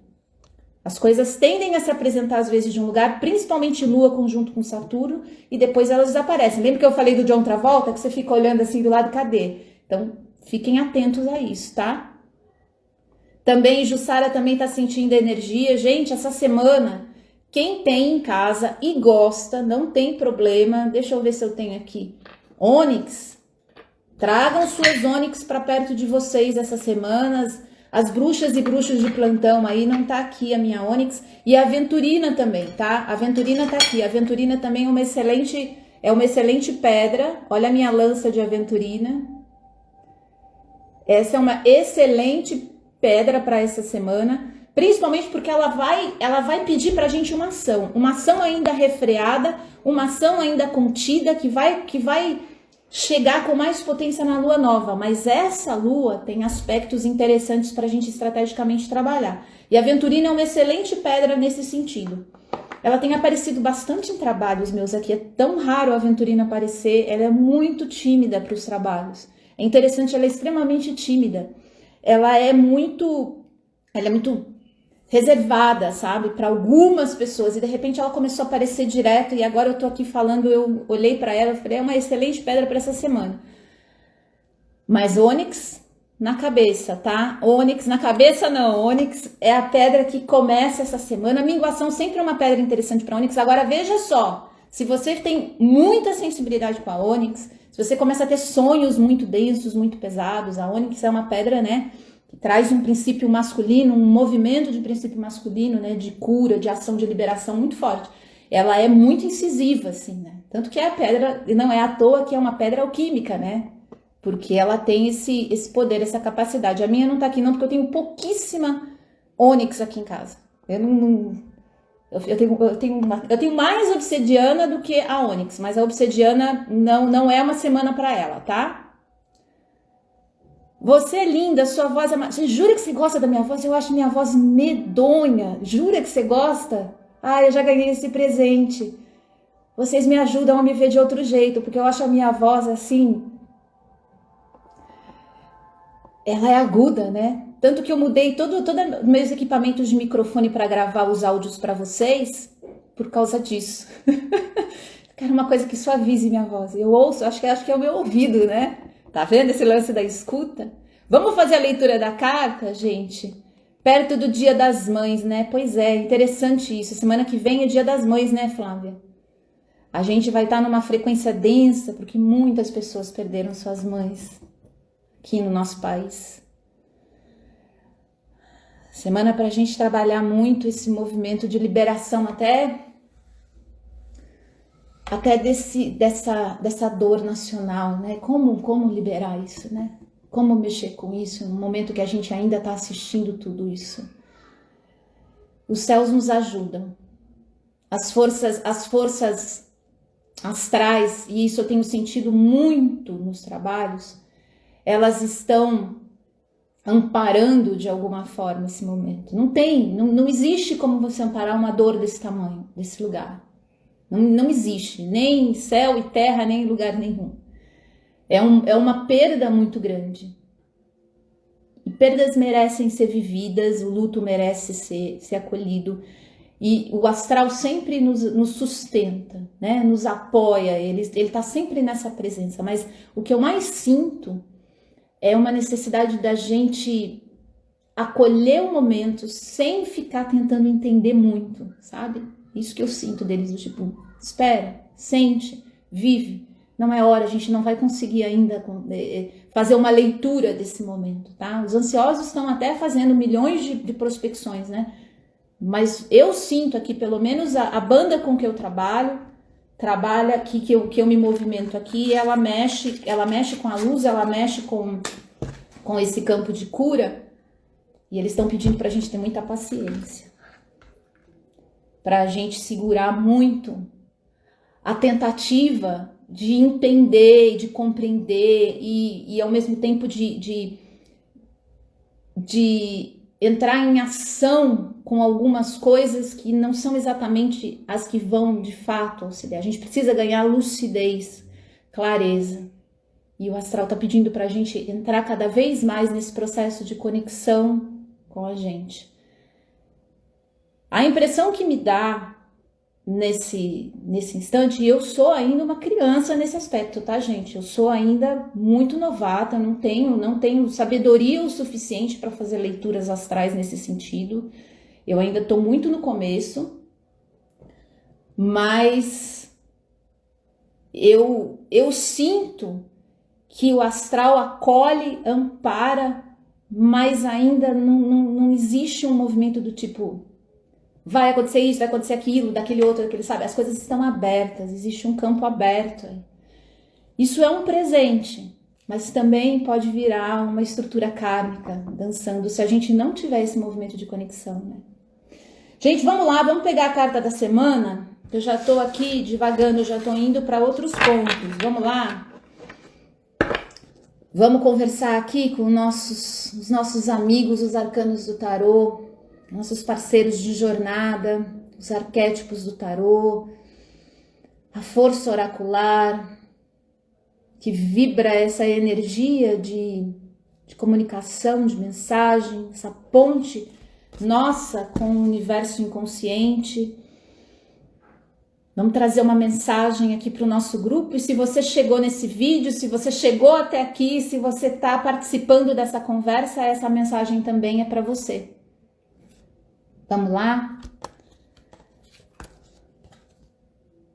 As coisas tendem a se apresentar às vezes de um lugar, principalmente Lua conjunto com Saturno, e depois elas desaparecem. Lembra que eu falei do John Travolta, que você fica olhando assim do lado, cadê? Então, fiquem atentos a isso, tá? Também, Jussara também tá sentindo energia. Gente, essa semana, quem tem em casa e gosta, não tem problema. Deixa eu ver se eu tenho aqui. Ônix. Tragam suas ônix para perto de vocês essas semanas. As bruxas e bruxos de plantão aí, não tá aqui a minha ônix. E a aventurina também, tá? A aventurina tá aqui. A aventurina também é uma excelente pedra. Olha a minha lança de aventurina. Essa é uma excelente pedra para essa semana. Principalmente porque ela vai pedir pra gente uma ação ainda refreada, uma ação ainda contida, que vai chegar com mais potência na lua nova. Mas essa lua tem aspectos interessantes pra gente estrategicamente trabalhar. E a aventurina é uma excelente pedra nesse sentido. Ela tem aparecido bastante em trabalhos meus aqui. É tão raro a aventurina aparecer. Ela é muito tímida para os trabalhos. É interessante, ela é extremamente tímida. Ela é muito reservada, sabe? Para algumas pessoas. E de repente ela começou a aparecer direto. E agora eu tô aqui falando, eu olhei para ela e falei, é uma excelente pedra para essa semana. Mas ônix na cabeça, tá? Ônix na cabeça não, ônix é a pedra que começa essa semana. A minguação sempre é uma pedra interessante para ônix. Agora veja só, se você tem muita sensibilidade com a ônix, se você começa a ter sonhos muito densos, muito pesados, a ônix é uma pedra, né, que traz um princípio masculino, um movimento de princípio masculino, né, de cura, de ação, de liberação muito forte. Ela é muito incisiva, assim, né? Tanto que é a pedra, não é à toa que é uma pedra alquímica, né? Porque ela tem esse poder, essa capacidade. A minha não tá aqui não, porque eu tenho pouquíssima ônix aqui em casa. Eu tenho mais obsidiana do que a ônix, mas a obsidiana não é uma semana para ela, tá? Você é linda, sua voz é... Você jura que você gosta da minha voz? Eu acho minha voz medonha. Jura que você gosta? Ah, eu já ganhei esse presente. Vocês me ajudam a me ver de outro jeito, porque eu acho a minha voz assim... Ela é aguda, né? Tanto que eu mudei todos meus equipamentos de microfone para gravar os áudios para vocês por causa disso. Quero uma coisa que suavize minha voz. Eu ouço, acho que é o meu ouvido, né? Tá vendo esse lance da escuta? Vamos fazer a leitura da carta, gente? Perto do Dia das Mães, né? Pois é, interessante isso. Semana que vem é Dia das Mães, né, Flávia? A gente vai estar numa frequência densa, porque muitas pessoas perderam suas mães aqui no nosso país. Semana para a gente trabalhar muito esse movimento de liberação até dessa dor nacional, né? Como liberar isso, né? Como mexer com isso no momento que a gente ainda está assistindo tudo isso. Os céus nos ajudam. As forças astrais, e isso eu tenho sentido muito nos trabalhos, elas estão amparando de alguma forma esse momento. Não existe como você amparar uma dor desse tamanho, desse lugar. Não existe, nem céu e terra, nem lugar nenhum. É uma perda muito grande. E perdas merecem ser vividas, o luto merece ser acolhido. E o astral sempre nos sustenta, né? Nos apoia, ele está sempre nessa presença. Mas o que eu mais sinto é uma necessidade da gente acolher o momento sem ficar tentando entender muito, sabe? Isso que eu sinto deles, do tipo, espera, sente, vive. Não é hora, a gente não vai conseguir ainda fazer uma leitura desse momento, tá? Os ansiosos estão até fazendo milhões de prospecções, né? Mas eu sinto aqui, pelo menos a banda com que eu trabalha aqui, que eu me movimento aqui, ela mexe com a luz, ela mexe com esse campo de cura, e eles estão pedindo pra gente ter muita paciência, pra gente segurar muito a tentativa de entender, de compreender e ao mesmo tempo de entrar em ação com algumas coisas que não são exatamente as que vão de fato auxiliar. A gente precisa ganhar lucidez, clareza. E o astral está pedindo para a gente entrar cada vez mais nesse processo de conexão com a gente. A impressão que me dá nesse instante, e eu sou ainda uma criança nesse aspecto, tá, gente? Eu sou ainda muito novata, não tenho sabedoria o suficiente para fazer leituras astrais nesse sentido. Eu ainda estou muito no começo, mas eu sinto que o astral acolhe, ampara, mas ainda não existe um movimento do tipo, vai acontecer isso, vai acontecer aquilo, daquele outro, daquele, sabe? As coisas estão abertas, existe um campo aberto aí. Isso é um presente, mas também pode virar uma estrutura kármica dançando se a gente não tiver esse movimento de conexão, né? Gente, vamos lá, vamos pegar a carta da semana. Eu já tô aqui divagando, eu já tô indo para outros pontos. Vamos lá? Vamos conversar aqui com os nossos amigos, os arcanos do tarô, nossos parceiros de jornada, os arquétipos do tarô, a força oracular, que vibra essa energia de comunicação, de mensagem, essa ponte nossa com o universo inconsciente. Vamos trazer uma mensagem aqui para o nosso grupo. E se você chegou nesse vídeo, se você chegou até aqui, se você está participando dessa conversa, essa mensagem também é para você. Vamos lá?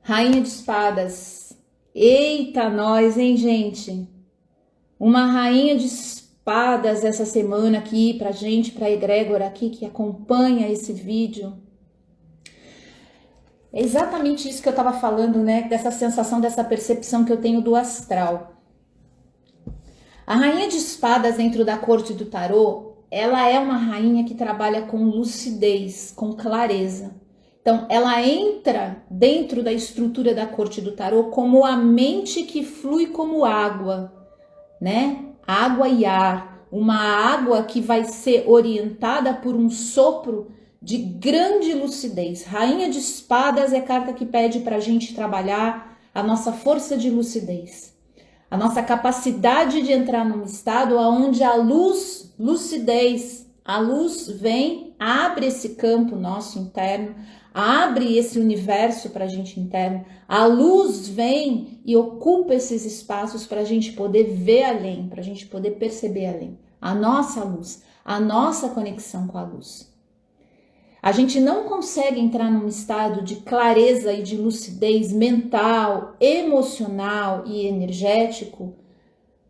Rainha de Espadas. Eita, nós, hein, gente? Uma rainha de espadas essa semana aqui pra gente, pra egrégora aqui que acompanha esse vídeo. É exatamente isso que eu tava falando, né? Dessa sensação, dessa percepção que eu tenho do astral. A rainha de espadas dentro da corte do tarô, ela é uma rainha que trabalha com lucidez, com clareza. Então, ela entra dentro da estrutura da corte do tarô como a mente que flui como água, né? Água e ar, uma água que vai ser orientada por um sopro de grande lucidez. Rainha de Espadas é carta que pede para a gente trabalhar a nossa força de lucidez, a nossa capacidade de entrar num estado onde a luz, lucidez, a luz vem, abre esse campo nosso interno, abre esse universo para a gente interno, a luz vem e ocupa esses espaços para a gente poder ver além, para a gente poder perceber além. A nossa luz, a nossa conexão com a luz. A gente não consegue entrar num estado de clareza e de lucidez mental, emocional e energético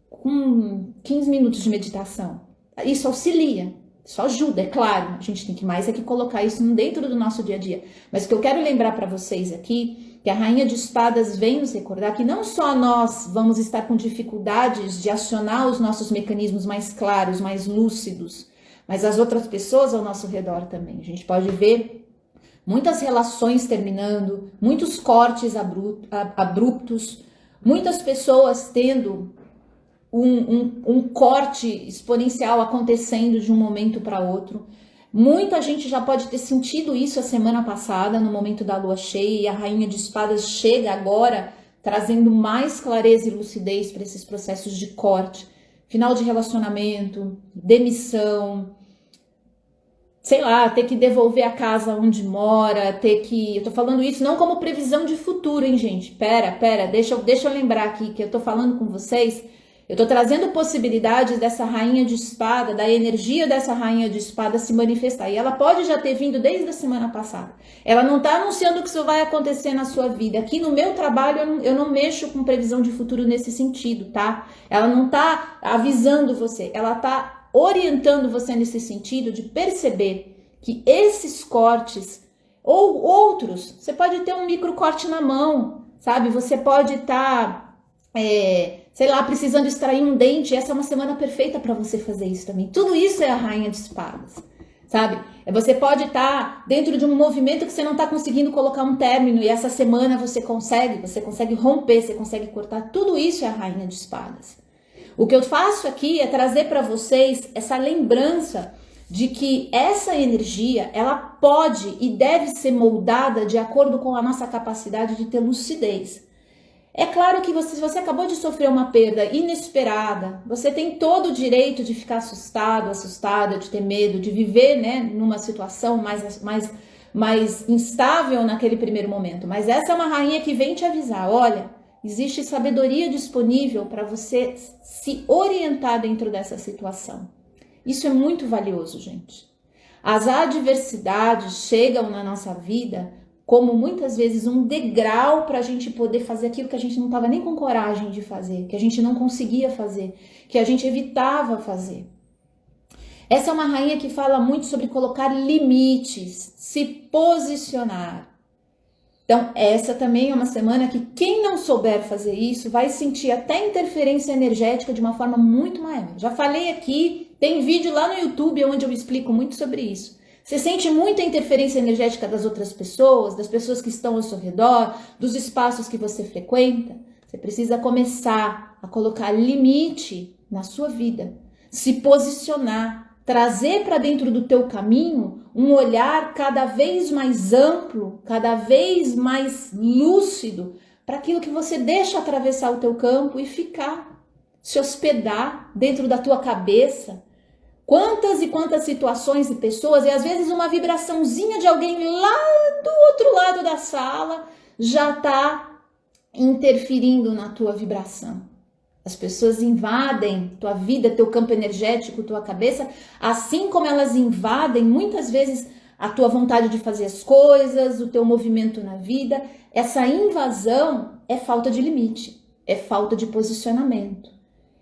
com 15 minutos de meditação. Isso auxilia. Isso ajuda, é claro, a gente tem que mais é que colocar isso dentro do nosso dia a dia. Mas o que eu quero lembrar para vocês aqui, que a Rainha de Espadas vem nos recordar que não só nós vamos estar com dificuldades de acionar os nossos mecanismos mais claros, mais lúcidos, mas as outras pessoas ao nosso redor também. A gente pode ver muitas relações terminando, muitos cortes abruptos, muitas pessoas tendo um corte exponencial acontecendo de um momento para outro. Muita gente já pode ter sentido isso a semana passada, no momento da lua cheia, e a Rainha de Espadas chega agora trazendo mais clareza e lucidez para esses processos de corte, final de relacionamento, demissão, sei lá, ter que devolver a casa onde mora, eu tô falando isso não como previsão de futuro, hein, gente? Deixa eu lembrar aqui que eu tô falando com vocês. Eu tô trazendo possibilidades dessa rainha de espada, da energia dessa rainha de espada se manifestar. E ela pode já ter vindo desde a semana passada. Ela não tá anunciando que isso vai acontecer na sua vida. Aqui no meu trabalho eu não mexo com previsão de futuro nesse sentido, tá? Ela não tá avisando você, ela tá orientando você nesse sentido de perceber que esses cortes ou outros, você pode ter um micro corte na mão, sabe? Você pode estar sei lá, precisando extrair um dente, essa é uma semana perfeita para você fazer isso também. Tudo isso é a Rainha de Espadas, sabe? Você pode estar dentro de um movimento que você não está conseguindo colocar um término e essa semana você consegue romper, você consegue cortar. Tudo isso é a Rainha de Espadas. O que eu faço aqui é trazer para vocês essa lembrança de que essa energia, ela pode e deve ser moldada de acordo com a nossa capacidade de ter lucidez. É claro que se você acabou de sofrer uma perda inesperada, você tem todo o direito de ficar assustado, assustada, de ter medo, de viver, né, numa situação mais instável naquele primeiro momento. Mas essa é uma rainha que vem te avisar, olha, existe sabedoria disponível para você se orientar dentro dessa situação. Isso é muito valioso, gente. As adversidades chegam na nossa vida como muitas vezes um degrau para a gente poder fazer aquilo que a gente não estava nem com coragem de fazer, que a gente não conseguia fazer, que a gente evitava fazer. Essa é uma rainha que fala muito sobre colocar limites, se posicionar. Então, essa também é uma semana que quem não souber fazer isso vai sentir até interferência energética de uma forma muito maior. Já falei aqui, tem vídeo lá no YouTube onde eu explico muito sobre isso. Você sente muita interferência energética das outras pessoas, das pessoas que estão ao seu redor, dos espaços que você frequenta? Você precisa começar a colocar limite na sua vida, se posicionar, trazer para dentro do teu caminho um olhar cada vez mais amplo, cada vez mais lúcido para aquilo que você deixa atravessar o teu campo e ficar, se hospedar dentro da tua cabeça. Quantas e quantas situações e pessoas, e às vezes uma vibraçãozinha de alguém lá do outro lado da sala já está interferindo na tua vibração. As pessoas invadem tua vida, teu campo energético, tua cabeça, assim como elas invadem muitas vezes a tua vontade de fazer as coisas, o teu movimento na vida. Essa invasão é falta de limite, é falta de posicionamento.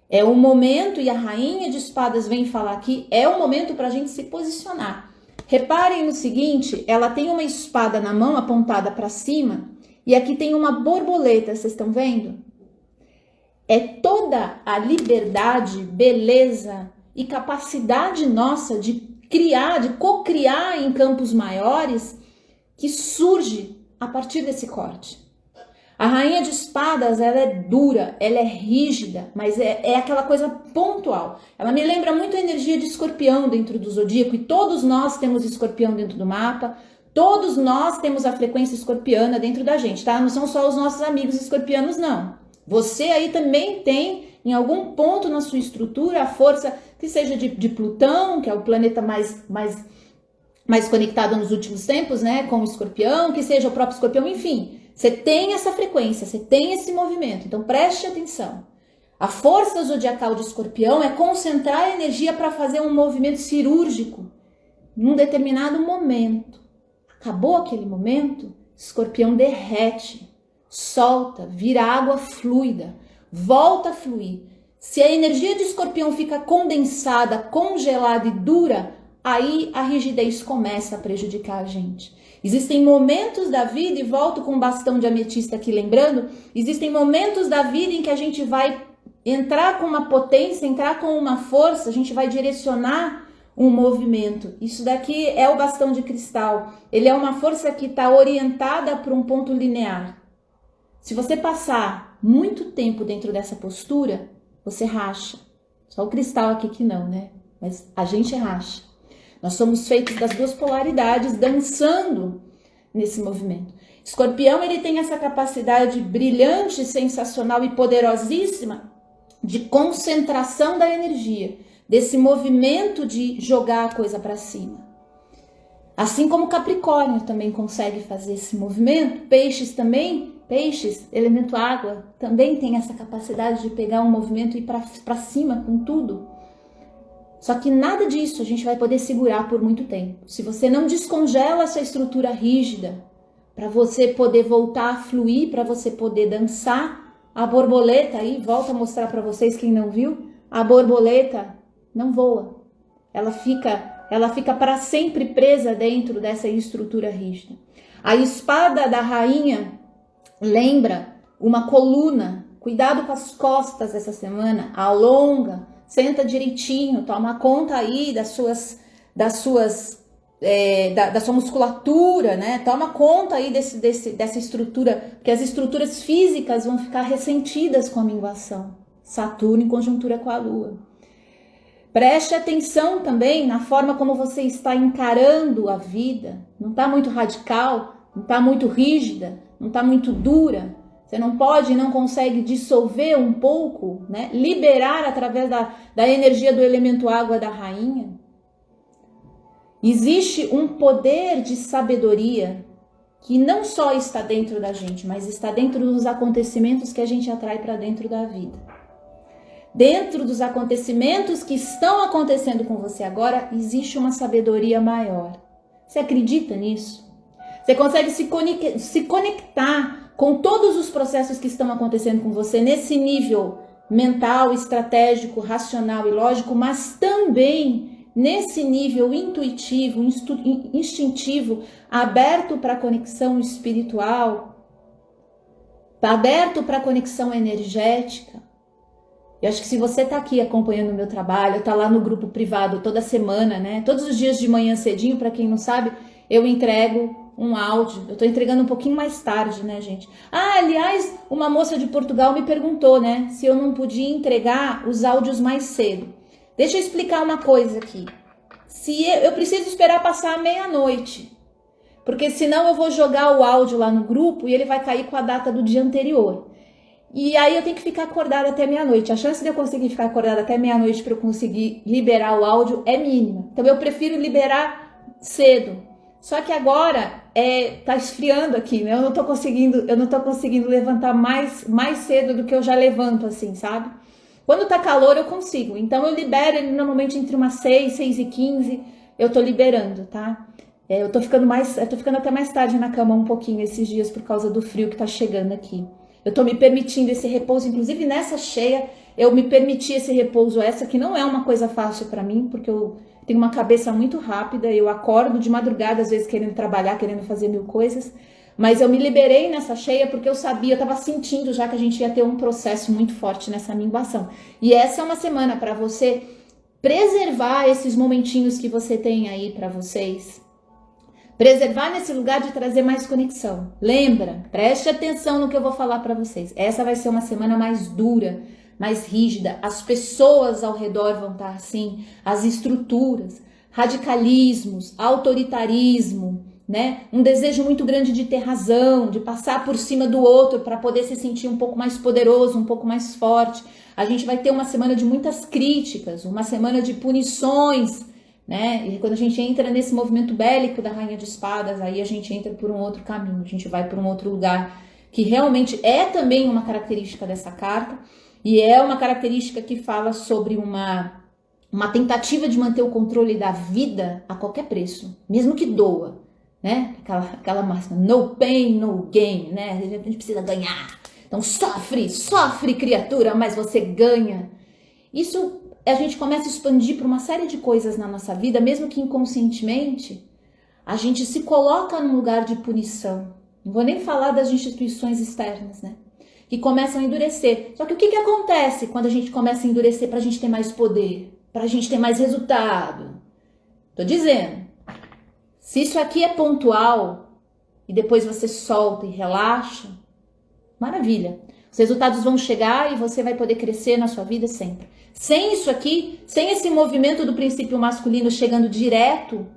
É o momento, e a Rainha de Espadas vem falar aqui, é o momento para a gente se posicionar. Reparem no seguinte, ela tem uma espada na mão apontada para cima e aqui tem uma borboleta, vocês estão vendo? É toda a liberdade, beleza e capacidade nossa de criar, de co-criar em campos maiores que surge a partir desse corte. A Rainha de Espadas, ela é dura, ela é rígida, mas é aquela coisa pontual. Ela me lembra muito a energia de Escorpião dentro do zodíaco, e todos nós temos Escorpião dentro do mapa, todos nós temos a frequência escorpiana dentro da gente, tá? Não são só os nossos amigos escorpianos, não. Você aí também tem, em algum ponto na sua estrutura, a força que seja de Plutão, que é o planeta mais conectado nos últimos tempos, né, com o Escorpião, que seja o próprio Escorpião, enfim. Você tem essa frequência, você tem esse movimento, então preste atenção. A força zodiacal de Escorpião é concentrar a energia para fazer um movimento cirúrgico num determinado momento. Acabou aquele momento, Escorpião derrete, solta, vira água fluida, volta a fluir. Se a energia de Escorpião fica condensada, congelada e dura, aí a rigidez começa a prejudicar a gente. Existem momentos da vida, e volto com o bastão de ametista aqui lembrando, existem momentos da vida em que a gente vai entrar com uma potência, entrar com uma força, a gente vai direcionar um movimento. Isso daqui é o bastão de cristal. Ele é uma força que está orientada para um ponto linear. Se você passar muito tempo dentro dessa postura, você racha. Só o cristal aqui que não, né? Mas a gente racha. Nós somos feitos das duas polaridades dançando nesse movimento. Escorpião, ele tem essa capacidade brilhante, sensacional e poderosíssima de concentração da energia, desse movimento de jogar a coisa para cima. Assim como Capricórnio também consegue fazer esse movimento, Peixes também, Peixes, elemento água, também tem essa capacidade de pegar um movimento e ir para cima com tudo. Só que nada disso a gente vai poder segurar por muito tempo. Se você não descongela essa estrutura rígida, para você poder voltar a fluir, para você poder dançar, a borboleta aí, volto a mostrar para vocês quem não viu, a borboleta não voa. Ela fica para sempre presa dentro dessa estrutura rígida. A espada da rainha lembra uma coluna. Cuidado com as costas essa semana, alonga. Senta direitinho, toma conta aí da sua musculatura, né? Toma conta aí dessa estrutura, porque as estruturas físicas vão ficar ressentidas com a minguação. Saturno em conjuntura com a Lua. Preste atenção também na forma como você está encarando a vida. Não está muito radical, não está muito rígida, não está muito dura. Você não pode e não consegue dissolver um pouco, né? Liberar através da energia do elemento água da rainha. Existe um poder de sabedoria que não só está dentro da gente, mas está dentro dos acontecimentos que a gente atrai para dentro da vida. Dentro dos acontecimentos que estão acontecendo com você agora, existe uma sabedoria maior. Você acredita nisso? Você consegue se conectar com todos os processos que estão acontecendo com você nesse nível mental, estratégico, racional e lógico, mas também nesse nível intuitivo, instintivo, aberto para a conexão espiritual, aberto para a conexão energética. Eu acho que se você está aqui acompanhando o meu trabalho, está lá no grupo privado toda semana, né? Todos os dias de manhã cedinho, para quem não sabe, eu entrego um áudio. Eu estou entregando um pouquinho mais tarde, né, gente? Aliás, uma moça de Portugal me perguntou, né, se eu não podia entregar os áudios mais cedo. Deixa eu explicar uma coisa aqui. Se eu preciso esperar passar a meia-noite, porque senão eu vou jogar o áudio lá no grupo e ele vai cair com a data do dia anterior. E aí eu tenho que ficar acordada até meia-noite. A chance de eu conseguir ficar acordada até meia-noite para eu conseguir liberar o áudio é mínima. Então eu prefiro liberar cedo. Só que agora tá esfriando aqui, né? Eu não tô conseguindo levantar mais cedo do que eu já levanto, assim, sabe? Quando tá calor eu consigo. Então eu libero ele normalmente entre umas 6h15, eu tô liberando, tá? Eu tô ficando até mais tarde na cama um pouquinho esses dias por causa do frio que tá chegando aqui. Eu tô me permitindo esse repouso, inclusive nessa cheia, eu me permiti esse repouso, essa que não é uma coisa fácil para mim, porque eu tenho uma cabeça muito rápida, eu acordo de madrugada, às vezes querendo trabalhar, querendo fazer mil coisas, mas eu me liberei nessa cheia porque eu sabia, eu tava sentindo já que a gente ia ter um processo muito forte nessa minguação. E essa é uma semana para você preservar esses momentinhos que você tem aí para vocês. Preservar nesse lugar de trazer mais conexão. Lembra, preste atenção no que eu vou falar para vocês. Essa vai ser uma semana mais dura, mais rígida. As pessoas ao redor vão estar assim, as estruturas, radicalismos, autoritarismo, né? Um desejo muito grande de ter razão, de passar por cima do outro para poder se sentir um pouco mais poderoso, um pouco mais forte. A gente vai ter uma semana de muitas críticas, uma semana de punições, né? E quando a gente entra nesse movimento bélico da Rainha de Espadas, aí a gente entra por um outro caminho, a gente vai por um outro lugar, que realmente é também uma característica dessa carta, e é uma característica que fala sobre uma tentativa de manter o controle da vida a qualquer preço, mesmo que doa, né? Aquela máxima, no pain, no gain, né? A gente precisa ganhar, então sofre criatura, mas você ganha. Isso a gente começa a expandir para uma série de coisas na nossa vida, mesmo que inconscientemente, a gente se coloca num lugar de punição. Não vou nem falar das instituições externas, né? Que começam a endurecer. Só que o que acontece quando a gente começa a endurecer para a gente ter mais poder, para a gente ter mais resultado? Tô dizendo, se isso aqui é pontual e depois você solta e relaxa, maravilha. Os resultados vão chegar e você vai poder crescer na sua vida sempre. Sem isso aqui, sem esse movimento do princípio masculino chegando direto,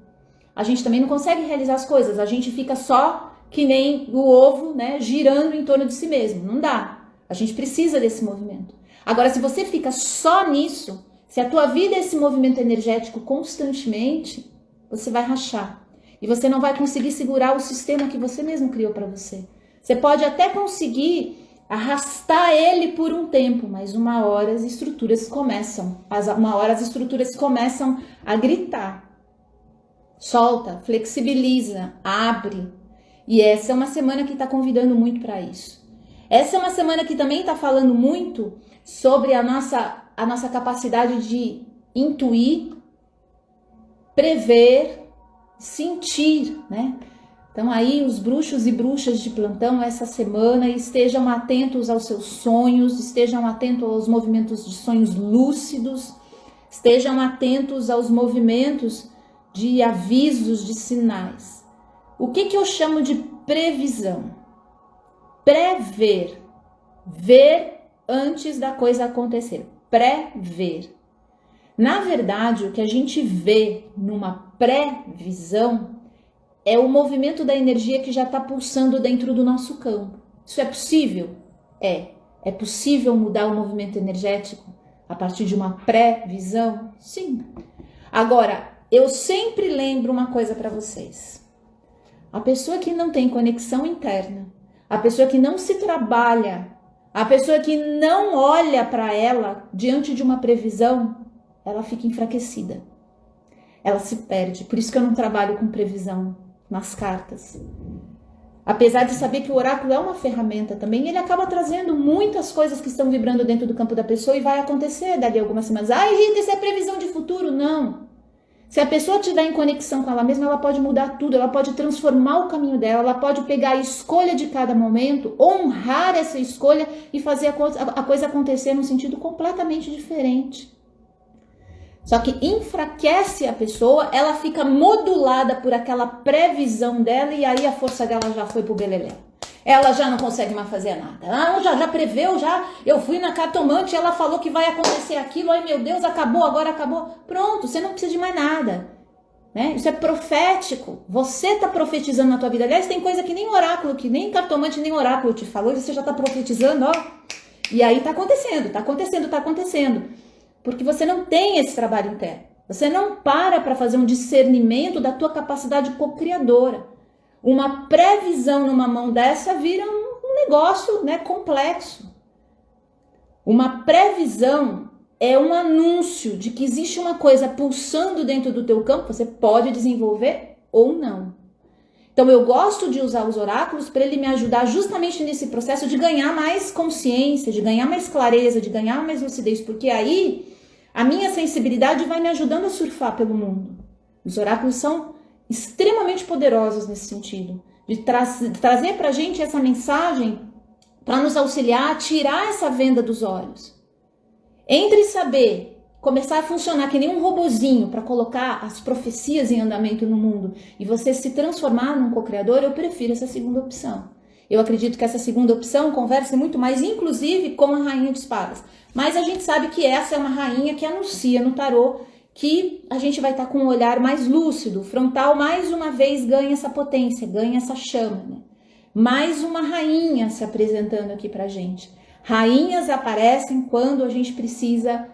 a gente também não consegue realizar as coisas. A gente fica só que nem o ovo, né, girando em torno de si mesmo. Não dá. A gente precisa desse movimento. Agora, se você fica só nisso, se a tua vida é esse movimento energético constantemente, você vai rachar. E você não vai conseguir segurar o sistema que você mesmo criou para você. Você pode até conseguir arrastar ele por um tempo, mas uma hora as estruturas começam a gritar. Solta, flexibiliza, abre. E essa é uma semana que está convidando muito para isso. Essa é uma semana que também está falando muito sobre a nossa capacidade de intuir, prever, sentir, né? Então aí os bruxos e bruxas de plantão essa semana estejam atentos aos seus sonhos, estejam atentos aos movimentos de sonhos lúcidos, estejam atentos aos movimentos de avisos, de sinais. O que eu chamo de previsão? Prever. Ver antes da coisa acontecer. Prever. Na verdade, o que a gente vê numa previsão é o movimento da energia que já está pulsando dentro do nosso campo. Isso é possível? É possível mudar o movimento energético a partir de uma previsão? Sim. Agora, eu sempre lembro uma coisa para vocês. A pessoa que não tem conexão interna, a pessoa que não se trabalha, a pessoa que não olha para ela diante de uma previsão, ela fica enfraquecida. Ela se perde. Por isso que eu não trabalho com previsão nas cartas. Apesar de saber que o oráculo é uma ferramenta também, ele acaba trazendo muitas coisas que estão vibrando dentro do campo da pessoa e vai acontecer dali algumas semanas. Ai, Rita, isso é previsão de futuro? Não. Se a pessoa estiver em conexão com ela mesma, ela pode mudar tudo, ela pode transformar o caminho dela, ela pode pegar a escolha de cada momento, honrar essa escolha e fazer a coisa acontecer num sentido completamente diferente. Só que enfraquece a pessoa, ela fica modulada por aquela previsão dela e aí a força dela já foi pro belelé. Ela já não consegue mais fazer nada. Ela já preveu, eu fui na cartomante, ela falou que vai acontecer aquilo, ai meu Deus, acabou, agora acabou. Pronto, você não precisa de mais nada. Né? Isso é profético. Você está profetizando na tua vida. Aliás, tem coisa que nem oráculo, que nem cartomante, nem oráculo te falou, e você já está profetizando, ó. E aí tá acontecendo. Porque você não tem esse trabalho interno. Você não para fazer um discernimento da tua capacidade co-criadora. Uma previsão numa mão dessa vira um negócio, né, complexo. Uma previsão é um anúncio de que existe uma coisa pulsando dentro do teu campo, você pode desenvolver ou não. Então eu gosto de usar os oráculos para ele me ajudar justamente nesse processo de ganhar mais consciência, de ganhar mais clareza, de ganhar mais lucidez, porque aí a minha sensibilidade vai me ajudando a surfar pelo mundo. Os oráculos são extremamente poderosos nesse sentido, de trazer para a gente essa mensagem para nos auxiliar a tirar essa venda dos olhos. Entre saber, começar a funcionar que nem um robozinho para colocar as profecias em andamento no mundo e você se transformar num co-criador, eu prefiro essa segunda opção. Eu acredito que essa segunda opção converse muito mais, inclusive, com a Rainha de Espadas. Mas a gente sabe que essa é uma rainha que anuncia no tarô que a gente vai estar com um olhar mais lúcido, frontal, mais uma vez ganha essa potência, ganha essa chama, né? Mais uma rainha se apresentando aqui pra gente. Rainhas aparecem quando a gente precisa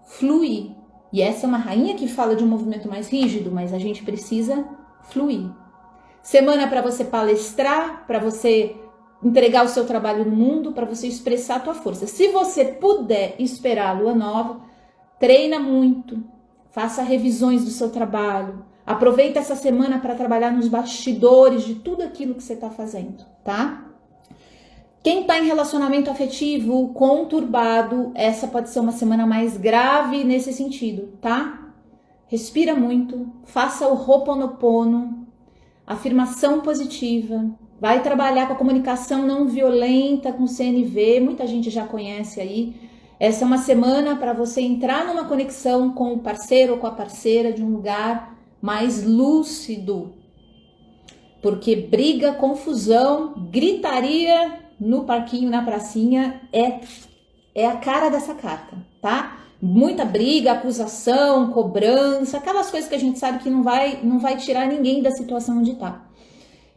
fluir. E essa é uma rainha que fala de um movimento mais rígido, mas a gente precisa fluir. Semana para você palestrar, para você entregar o seu trabalho no mundo, para você expressar a tua força. Se você puder esperar a lua nova, treina muito. Faça revisões do seu trabalho. Aproveita essa semana para trabalhar nos bastidores de tudo aquilo que você está fazendo, tá? Quem está em relacionamento afetivo conturbado, essa pode ser uma semana mais grave nesse sentido, tá? Respira muito, faça o Ho'oponopono, afirmação positiva, vai trabalhar com a comunicação não violenta, com CNV, muita gente já conhece aí. Essa é uma semana para você entrar numa conexão com o parceiro ou com a parceira de um lugar mais lúcido. Porque briga, confusão, gritaria no parquinho, na pracinha, é a cara dessa carta, tá? Muita briga, acusação, cobrança, aquelas coisas que a gente sabe que não vai tirar ninguém da situação onde tá.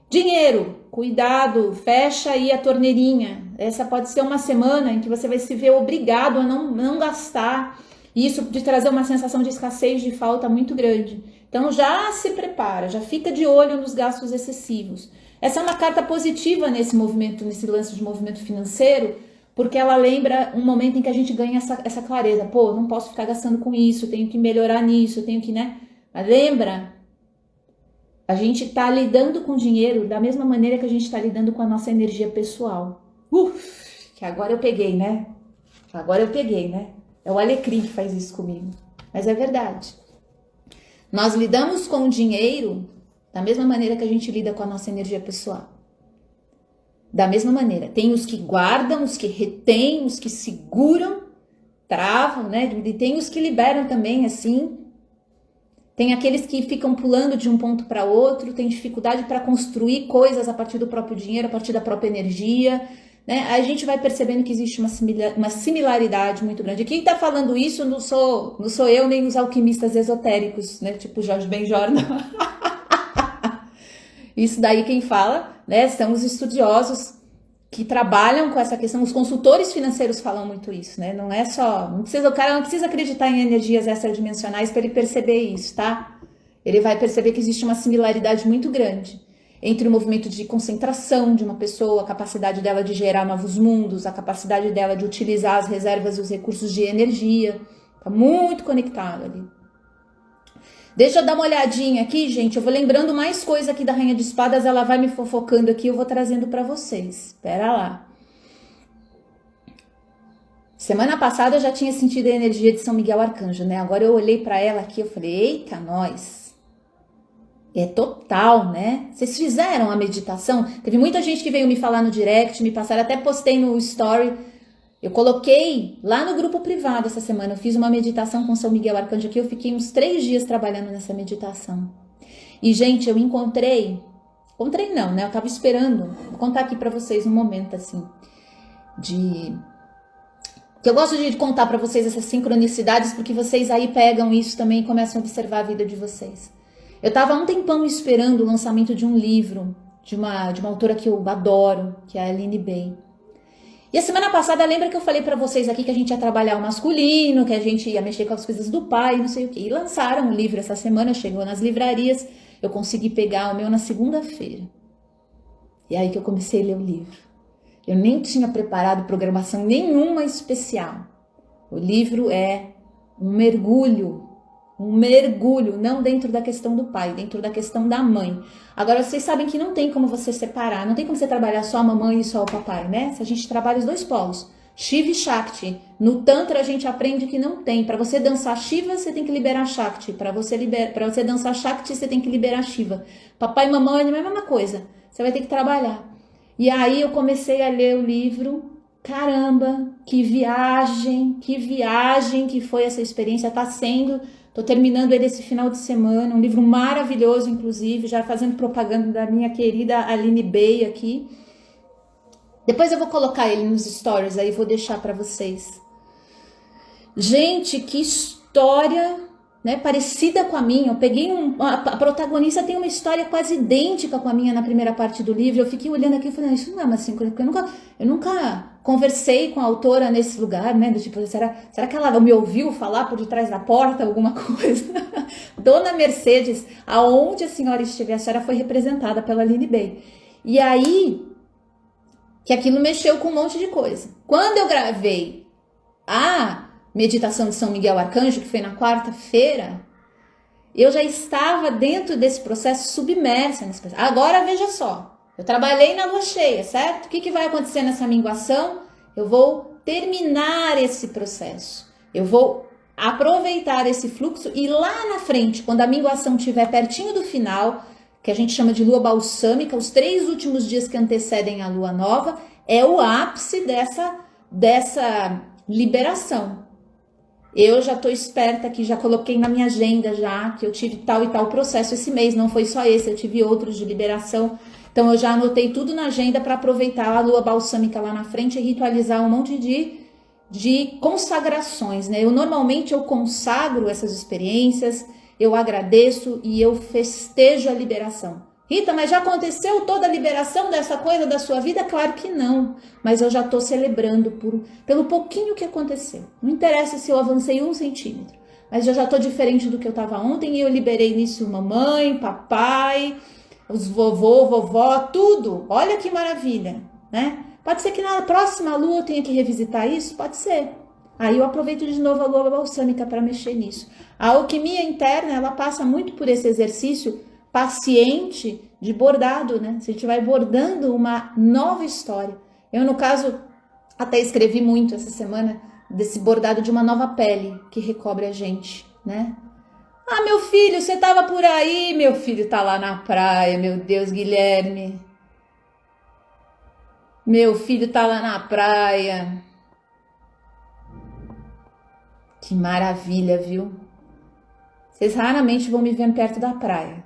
Dinheiro, cuidado, fecha aí a torneirinha. Essa pode ser uma semana em que você vai se ver obrigado a não gastar. Isso de trazer uma sensação de escassez, de falta muito grande. Então já se prepara, já fica de olho nos gastos excessivos. Essa é uma carta positiva nesse movimento, nesse lance de movimento financeiro, porque ela lembra um momento em que a gente ganha essa clareza. Pô, não posso ficar gastando com isso, tenho que melhorar nisso, tenho que, né? Mas lembra, a gente está lidando com dinheiro da mesma maneira que a gente está lidando com a nossa energia pessoal. Que agora eu peguei, né? É o Alecrim que faz isso comigo. Mas é verdade. Nós lidamos com o dinheiro da mesma maneira que a gente lida com a nossa energia pessoal. Da mesma maneira. Tem os que guardam, os que retêm, os que seguram, travam, né? E tem os que liberam também, assim. Tem aqueles que ficam pulando de um ponto para outro, tem dificuldade para construir coisas a partir do próprio dinheiro, a partir da própria energia, né? A gente vai percebendo que existe uma similaridade muito grande. E quem está falando isso não sou eu nem os alquimistas esotéricos, né? Tipo Jorge Benjor, não. Isso daí quem fala, né? São os estudiosos que trabalham com essa questão. Os consultores financeiros falam muito isso, né? Não é só, o cara não precisa acreditar em energias extradimensionais para ele perceber isso, tá? Ele vai perceber que existe uma similaridade muito grande entre o movimento de concentração de uma pessoa, a capacidade dela de gerar novos mundos, a capacidade dela de utilizar as reservas e os recursos de energia. Tá muito conectado ali. Deixa eu dar uma olhadinha aqui, gente. Eu vou lembrando mais coisa aqui da Rainha de Espadas. Ela vai me fofocando aqui. Eu vou trazendo para vocês. Espera lá. Semana passada eu já tinha sentido a energia de São Miguel Arcanjo, né? Agora eu olhei para ela aqui, eu falei, eita, nós. É total, né? Vocês fizeram a meditação? Teve muita gente que veio me falar no direct, me passaram, até postei no story. Eu coloquei lá no grupo privado essa semana, eu fiz uma meditação com São Miguel Arcanjo aqui, eu fiquei uns 3 dias trabalhando nessa meditação. E, gente, eu encontrei não, né? Eu tava esperando, vou contar aqui pra vocês um momento, assim, que eu gosto de contar pra vocês essas sincronicidades, porque vocês aí pegam isso também e começam a observar a vida de vocês. Eu tava há um tempão esperando o lançamento de um livro, de uma autora que eu adoro, que é a Aline Bay. E a semana passada, lembra que eu falei pra vocês aqui que a gente ia trabalhar o masculino, que a gente ia mexer com as coisas do pai, não sei o quê. E lançaram um livro essa semana, chegou nas livrarias, eu consegui pegar o meu na segunda-feira. E aí que eu comecei a ler o livro. Eu nem tinha preparado programação nenhuma especial. O livro é um mergulho, não dentro da questão do pai, dentro da questão da mãe. Agora, vocês sabem que não tem como você separar, não tem como você trabalhar só a mamãe e só o papai, né? Se a gente trabalha os dois polos, Shiva e Shakti. No Tantra a gente aprende que não tem. Para você dançar Shiva, você tem que liberar Shakti. Para você dançar Shakti, você tem que liberar Shiva. Papai e mamãe é a mesma coisa. Você vai ter que trabalhar. E aí eu comecei a ler o livro. Caramba, que viagem que foi essa experiência. Tá sendo... Tô terminando ele esse final de semana, um livro maravilhoso, inclusive, já fazendo propaganda da minha querida Aline Bay aqui. Depois eu vou colocar ele nos stories, aí vou deixar para vocês. Gente, que história, né, parecida com a minha. Eu peguei a protagonista tem uma história quase idêntica com a minha na primeira parte do livro. Eu fiquei olhando aqui e falei, isso não é uma sincronia. Eu nunca conversei com a autora nesse lugar, né? Tipo, será que ela me ouviu falar por detrás da porta alguma coisa? Dona Mercedes, aonde a senhora estiver, a senhora foi representada pela Aline Bay. E aí, que aquilo mexeu com um monte de coisa. Quando eu gravei a meditação de São Miguel Arcanjo, que foi na quarta-feira, eu já estava dentro desse processo, submersa nesse processo. Agora, veja só. Eu trabalhei na lua cheia, certo? O que vai acontecer nessa minguação? Eu vou terminar esse processo. Eu vou aproveitar esse fluxo e lá na frente, quando a minguação estiver pertinho do final, que a gente chama de lua balsâmica, os 3 últimos dias que antecedem a lua nova, é o ápice dessa liberação. Eu já estou esperta aqui, já coloquei na minha agenda já que eu tive tal e tal processo esse mês, não foi só esse, eu tive outros de liberação. Então eu já anotei tudo na agenda para aproveitar a lua balsâmica lá na frente e ritualizar um monte de consagrações, né? Normalmente eu consagro essas experiências, eu agradeço e eu festejo a liberação. Rita, mas já aconteceu toda a liberação dessa coisa da sua vida? Claro que não, mas eu já estou celebrando pelo pouquinho que aconteceu. Não interessa se eu avancei 1 centímetro, mas eu já estou diferente do que eu estava ontem e eu liberei nisso mamãe, papai, os vovó, tudo. Olha que maravilha, né? Pode ser que na próxima lua eu tenha que revisitar isso? Pode ser. Aí eu aproveito de novo a lua balsâmica para mexer nisso. A alquimia interna, ela passa muito por esse exercício paciente de bordado, né? A gente vai bordando uma nova história. Eu, no caso, até escrevi muito essa semana desse bordado de uma nova pele que recobre a gente, né? Ah, meu filho, você tava por aí? Meu filho tá lá na praia, meu Deus, Guilherme. Meu filho tá lá na praia. Que maravilha, viu? Vocês raramente vão me ver perto da praia.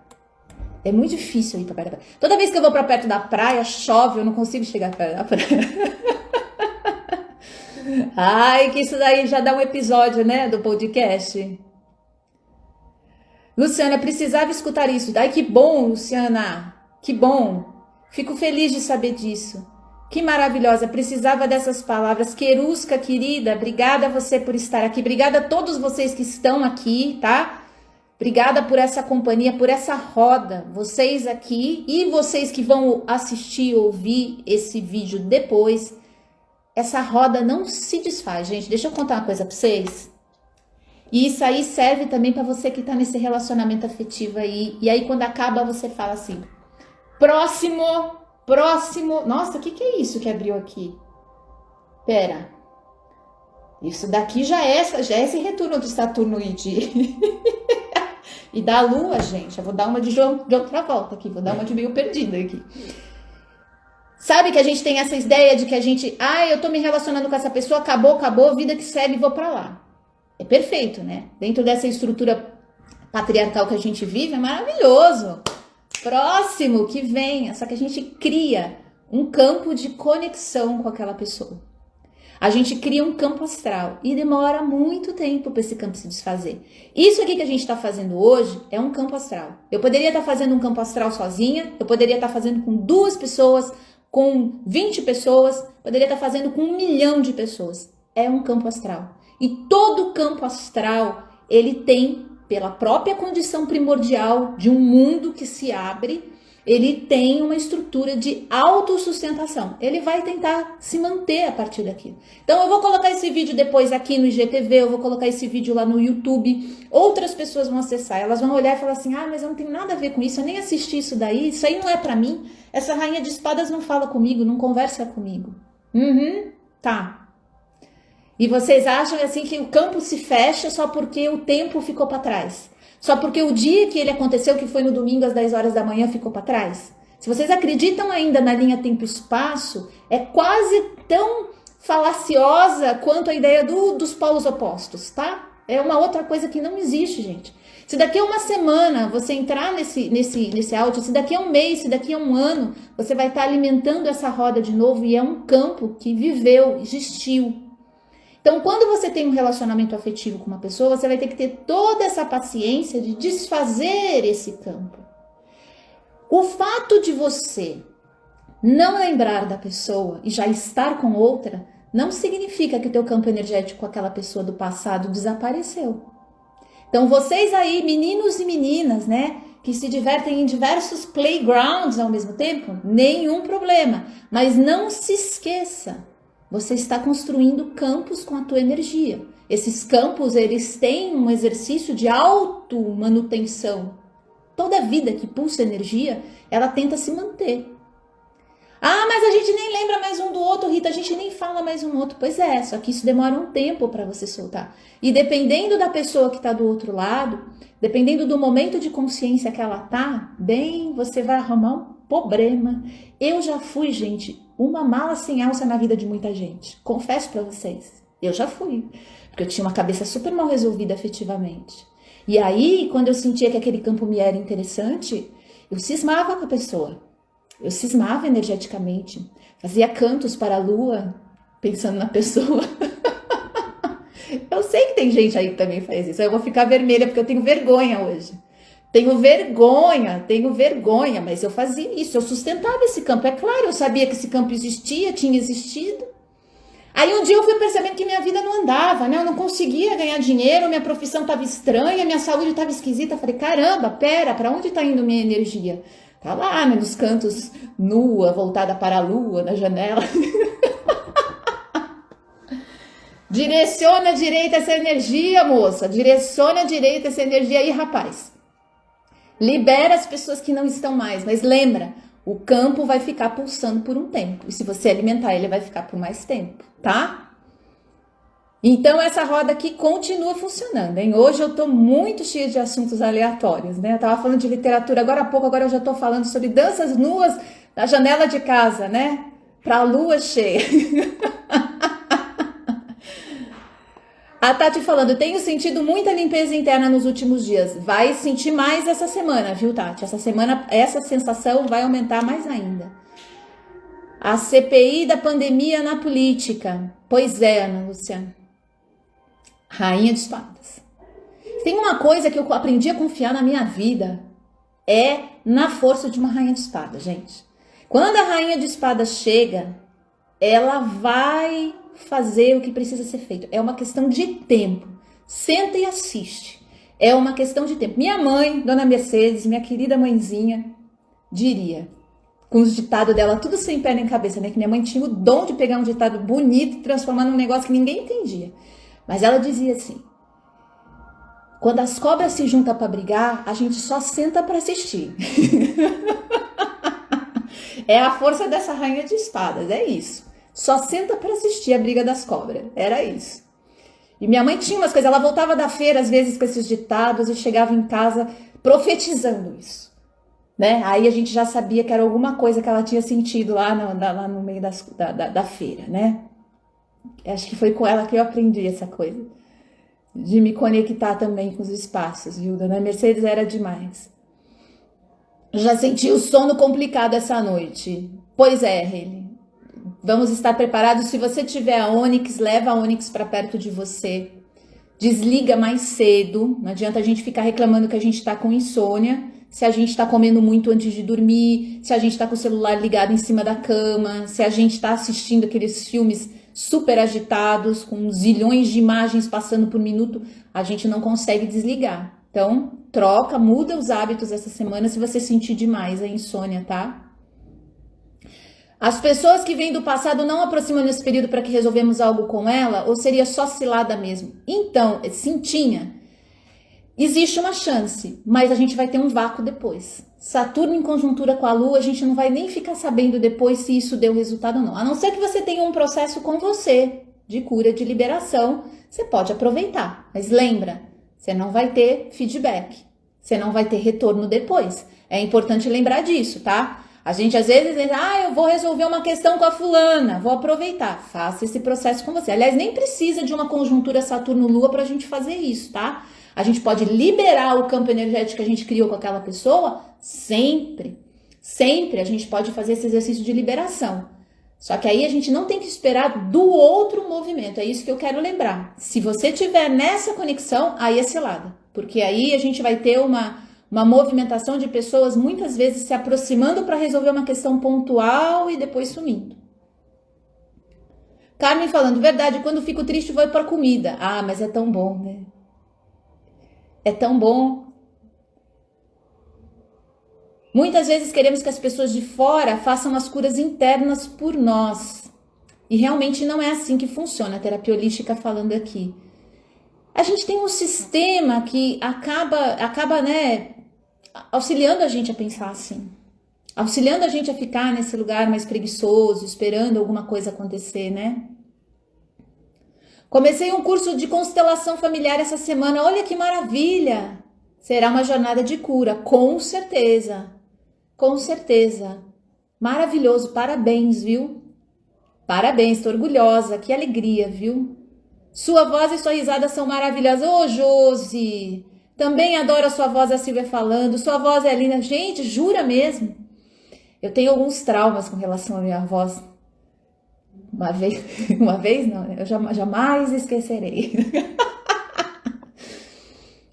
É muito difícil ir pra perto da praia. Toda vez que eu vou pra perto da praia, chove, eu não consigo chegar perto da praia. Ai, que isso daí já dá um episódio, né, do podcast. Luciana, precisava escutar isso. Ai, que bom, Luciana. Que bom. Fico feliz de saber disso. Que maravilhosa. Precisava dessas palavras. Querusca, querida, obrigada a você por estar aqui. Obrigada a todos vocês que estão aqui, tá? Obrigada por essa companhia, por essa roda. Vocês aqui e vocês que vão assistir, ouvir esse vídeo depois. Essa roda não se desfaz, gente. Deixa eu contar uma coisa pra vocês. E isso aí serve também para você que tá nesse relacionamento afetivo aí. E aí quando acaba você fala assim, próximo. Nossa, o que é isso que abriu aqui? Pera. Isso daqui já é esse retorno de Saturno e de... e da Lua, gente. Eu vou dar uma de outra volta aqui, vou dar uma de meio perdida aqui. Sabe que a gente tem essa ideia de que a gente... eu tô me relacionando com essa pessoa, acabou, vida que segue, vou pra lá. É perfeito, né? Dentro dessa estrutura patriarcal que a gente vive, é maravilhoso. Próximo que venha. Só que a gente cria um campo de conexão com aquela pessoa. A gente cria um campo astral e demora muito tempo para esse campo se desfazer. Isso aqui que a gente está fazendo hoje é um campo astral. Eu poderia estar fazendo um campo astral sozinha, eu poderia estar fazendo com 2 pessoas, com 20 pessoas, poderia estar fazendo com 1 milhão de pessoas. É um campo astral. E todo campo astral, ele tem, pela própria condição primordial de um mundo que se abre, ele tem uma estrutura de autossustentação. Ele vai tentar se manter a partir daquilo. Então eu vou colocar esse vídeo depois aqui no IGTV, eu vou colocar esse vídeo lá no YouTube. Outras pessoas vão acessar, elas vão olhar e falar assim, mas eu não tenho nada a ver com isso, eu nem assisti isso daí, isso aí não é pra mim. Essa rainha de espadas não fala comigo, não conversa comigo. Tá. E vocês acham assim que o campo se fecha só porque o tempo ficou para trás? Só porque o dia que ele aconteceu, que foi no domingo às 10 horas da manhã, ficou para trás? Se vocês acreditam ainda na linha tempo-espaço, é quase tão falaciosa quanto a ideia dos polos opostos, tá? É uma outra coisa que não existe, gente. Se daqui a uma semana você entrar nesse áudio, se daqui a um mês, se daqui a um ano, você vai estar alimentando essa roda de novo e é um campo que viveu, existiu. Então, quando você tem um relacionamento afetivo com uma pessoa, você vai ter que ter toda essa paciência de desfazer esse campo. O fato de você não lembrar da pessoa e já estar com outra, não significa que o teu campo energético com aquela pessoa do passado desapareceu. Então, vocês aí, meninos e meninas, né, que se divertem em diversos playgrounds ao mesmo tempo, nenhum problema. Mas não se esqueça. Você está construindo campos com a tua energia. Esses campos, eles têm um exercício de auto-manutenção. Toda vida que pulsa energia, ela tenta se manter. Mas a gente nem lembra mais um do outro, Rita, a gente nem fala mais um do outro. Pois é, só que isso demora um tempo para você soltar. E dependendo da pessoa que está do outro lado, dependendo do momento de consciência que ela tá, você vai arrumar um problema. Eu já fui, gente, uma mala sem alça na vida de muita gente. Confesso pra vocês. Eu já fui. Porque eu tinha uma cabeça super mal resolvida afetivamente. E aí, quando eu sentia que aquele campo me era interessante, eu cismava com a pessoa. Eu cismava energeticamente. Fazia cantos para a lua, pensando na pessoa. Eu sei que tem gente aí que também faz isso. Eu vou ficar vermelha porque eu tenho vergonha hoje. Tenho vergonha, mas eu fazia isso, eu sustentava esse campo. É claro, eu sabia que esse campo existia, tinha existido. Aí um dia eu fui percebendo que minha vida não andava, né? Eu não conseguia ganhar dinheiro, minha profissão estava estranha, minha saúde estava esquisita. Eu falei, caramba, para onde está indo minha energia? Tá lá, né, nos cantos, nua, voltada para a lua, na janela. Direciona direita essa energia, moça. Direciona direita essa energia aí, rapaz. Libera as pessoas que não estão mais, mas lembra, o campo vai ficar pulsando por um tempo. E se você alimentar ele, vai ficar por mais tempo, tá? Então essa roda aqui continua funcionando, hein? Hoje eu tô muito cheia de assuntos aleatórios, né? Eu tava falando de literatura agora há pouco, agora eu já tô falando sobre danças nuas na janela de casa, né? Pra lua cheia. A Tati falando, tenho sentido muita limpeza interna nos últimos dias. Vai sentir mais essa semana, viu, Tati? Essa semana, essa sensação vai aumentar mais ainda. A CPI da pandemia na política. Pois é, Ana Lúcia. Rainha de espadas. Tem uma coisa que eu aprendi a confiar na minha vida. É na força de uma rainha de espadas, gente. Quando a rainha de espadas chega, ela vai fazer o que precisa ser feito. É uma questão de tempo. Senta e assiste. É uma questão de tempo. Minha mãe, Dona Mercedes, minha querida mãezinha, diria, com os ditados dela, tudo sem pé nem cabeça, né? Que minha mãe tinha o dom de pegar um ditado bonito e transformar num negócio que ninguém entendia. Mas ela dizia assim, quando as cobras se juntam para brigar, a gente só senta para assistir. É a força dessa rainha de espadas, é isso. Só senta para assistir a briga das cobras. Era isso. E minha mãe tinha umas coisas, ela voltava da feira às vezes com esses ditados e chegava em casa profetizando isso, né? Aí a gente já sabia que era alguma coisa que ela tinha sentido lá no meio da feira, né? Acho que foi com ela que eu aprendi essa coisa, de me conectar também com os espaços, viu? Dona Mercedes era demais. Já senti o sono complicado essa noite. Pois é, Hayley. Vamos estar preparados. Se você tiver a Onyx, leva a Onyx para perto de você. Desliga mais cedo. Não adianta a gente ficar reclamando que a gente está com insônia. Se a gente está comendo muito antes de dormir, se a gente está com o celular ligado em cima da cama, se a gente está assistindo aqueles filmes super agitados, com zilhões de imagens passando por minuto, a gente não consegue desligar. Então, troca, muda os hábitos essa semana se você sentir demais a insônia, tá? As pessoas que vêm do passado não aproximam nesse período para que resolvemos algo com ela, ou seria só cilada mesmo? Então, sim, tinha. Existe uma chance, mas a gente vai ter um vácuo depois. Saturno em conjuntura com a Lua, a gente não vai nem ficar sabendo depois se isso deu resultado ou não. A não ser que você tenha um processo com você de cura, de liberação, você pode aproveitar. Mas lembra, você não vai ter feedback, você não vai ter retorno depois. É importante lembrar disso, tá? A gente às vezes diz, eu vou resolver uma questão com a fulana, vou aproveitar. Faça esse processo com você. Aliás, nem precisa de uma conjuntura Saturno-Lua pra gente fazer isso, tá? A gente pode liberar o campo energético que a gente criou com aquela pessoa sempre. Sempre a gente pode fazer esse exercício de liberação. Só que aí a gente não tem que esperar do outro movimento. É isso que eu quero lembrar. Se você tiver nessa conexão, aí é cilada. Porque aí a gente vai ter uma movimentação de pessoas muitas vezes se aproximando para resolver uma questão pontual e depois sumindo. Carmen falando, verdade, quando fico triste vou para comida. Ah, mas é tão bom, né? É tão bom. Muitas vezes queremos que as pessoas de fora façam as curas internas por nós. E realmente não é assim que funciona a terapia holística falando aqui. A gente tem um sistema que acaba, né, auxiliando a gente a pensar assim. Auxiliando a gente a ficar nesse lugar mais preguiçoso, esperando alguma coisa acontecer, né? Comecei um curso de constelação familiar essa semana. Olha que maravilha! Será uma jornada de cura, com certeza. Com certeza. Maravilhoso, parabéns, viu? Parabéns, tô orgulhosa, que alegria, viu? Sua voz e sua risada são maravilhosas. Ô, Josi! Também adoro a sua voz, a Silvia falando. Sua voz é linda. Gente, jura mesmo? Eu tenho alguns traumas com relação à minha voz. Uma vez não, eu jamais esquecerei.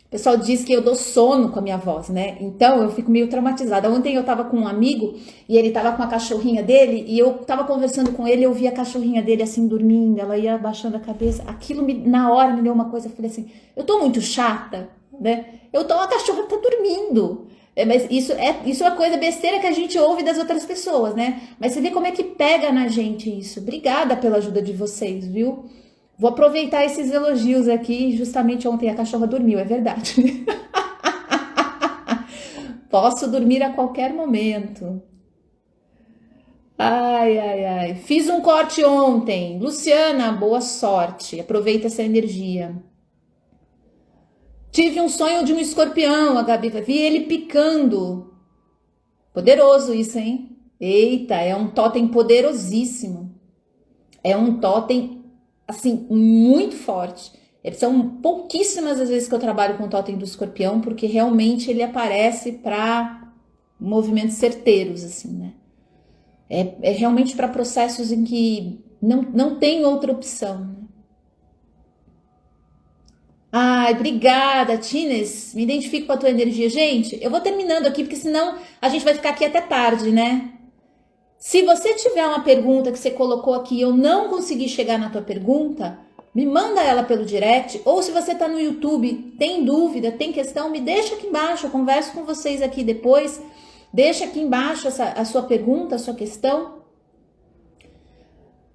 O pessoal diz que eu dou sono com a minha voz, né? Então eu fico meio traumatizada. Ontem eu tava com um amigo e ele tava com a cachorrinha dele e eu tava conversando com ele e eu vi a cachorrinha dele assim dormindo, ela ia abaixando a cabeça. Aquilo na hora me deu uma coisa, eu falei assim, eu tô muito chata, né? A cachorra tá dormindo. Mas isso é coisa besteira que a gente ouve das outras pessoas, né? Mas você vê como é que pega na gente isso. Obrigada pela ajuda de vocês, viu? Vou aproveitar esses elogios aqui. Justamente ontem a cachorra dormiu, é verdade. Posso dormir a qualquer momento. Ai, ai, ai. Fiz um corte ontem. Luciana, boa sorte. Aproveita essa energia. Tive um sonho de um escorpião, a Gabi. Vi ele picando. Poderoso isso, hein? Eita, é um totem poderosíssimo. É um totem, assim, muito forte. São pouquíssimas as vezes que eu trabalho com o totem do escorpião, porque realmente ele aparece para movimentos certeiros, assim, né? É realmente para processos em que não tem outra opção, né? Ai, obrigada, Tines. Me identifico com a tua energia. Gente, eu vou terminando aqui, porque senão a gente vai ficar aqui até tarde, né? Se você tiver uma pergunta que você colocou aqui e eu não consegui chegar na tua pergunta, me manda ela pelo direct. Ou se você tá no YouTube, tem dúvida, tem questão, me deixa aqui embaixo. Eu converso com vocês aqui depois. Deixa aqui embaixo a sua pergunta, a sua questão.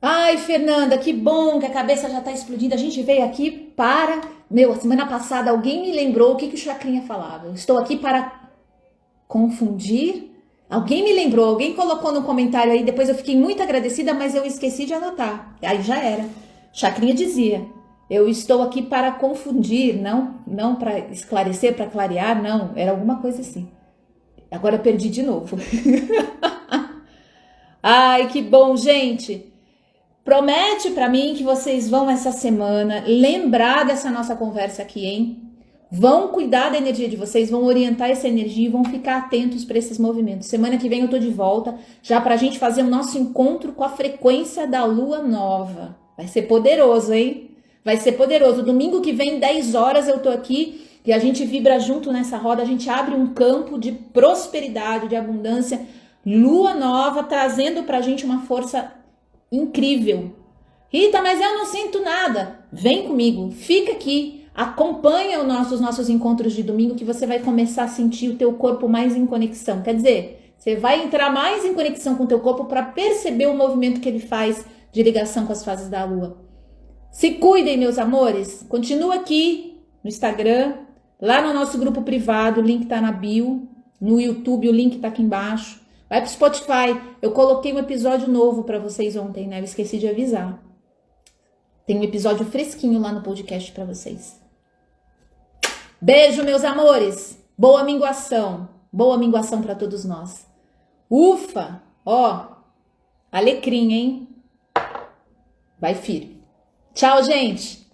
Ai, Fernanda, que bom que a cabeça já tá explodindo. A gente veio aqui para... a semana passada alguém me lembrou o que o Chacrinha falava. Eu estou aqui para confundir. Alguém me lembrou, alguém colocou no comentário aí. Depois eu fiquei muito agradecida, mas eu esqueci de anotar. Aí já era. Chacrinha dizia, Eu estou aqui para confundir, não para esclarecer, para clarear, não. Era alguma coisa assim. Agora eu perdi de novo. Ai, que bom, gente. Promete para mim que vocês vão essa semana lembrar dessa nossa conversa aqui, hein? Vão cuidar da energia de vocês, vão orientar essa energia e vão ficar atentos para esses movimentos. Semana que vem eu tô de volta, já pra gente fazer o nosso encontro com a frequência da lua nova. Vai ser poderoso, hein? Vai ser poderoso. Domingo que vem, 10 horas, eu tô aqui e a gente vibra junto nessa roda, a gente abre um campo de prosperidade, de abundância, lua nova, trazendo pra gente uma força incrível. Rita, mas eu não sinto nada. Vem comigo, fica aqui, acompanha os nossos encontros de domingo que você vai começar a sentir o teu corpo mais em conexão. Quer dizer, você vai entrar mais em conexão com o teu corpo para perceber o movimento que ele faz de ligação com as fases da lua. Se cuidem, meus amores. Continua aqui no Instagram, lá no nosso grupo privado, o link tá na bio, no YouTube o link tá aqui embaixo. Vai pro Spotify. Eu coloquei um episódio novo para vocês ontem, né? Eu esqueci de avisar. Tem um episódio fresquinho lá no podcast para vocês. Beijo, meus amores. Boa minguação. Boa minguação para todos nós. Ufa! Ó, alecrim, hein? Vai firme. Tchau, gente.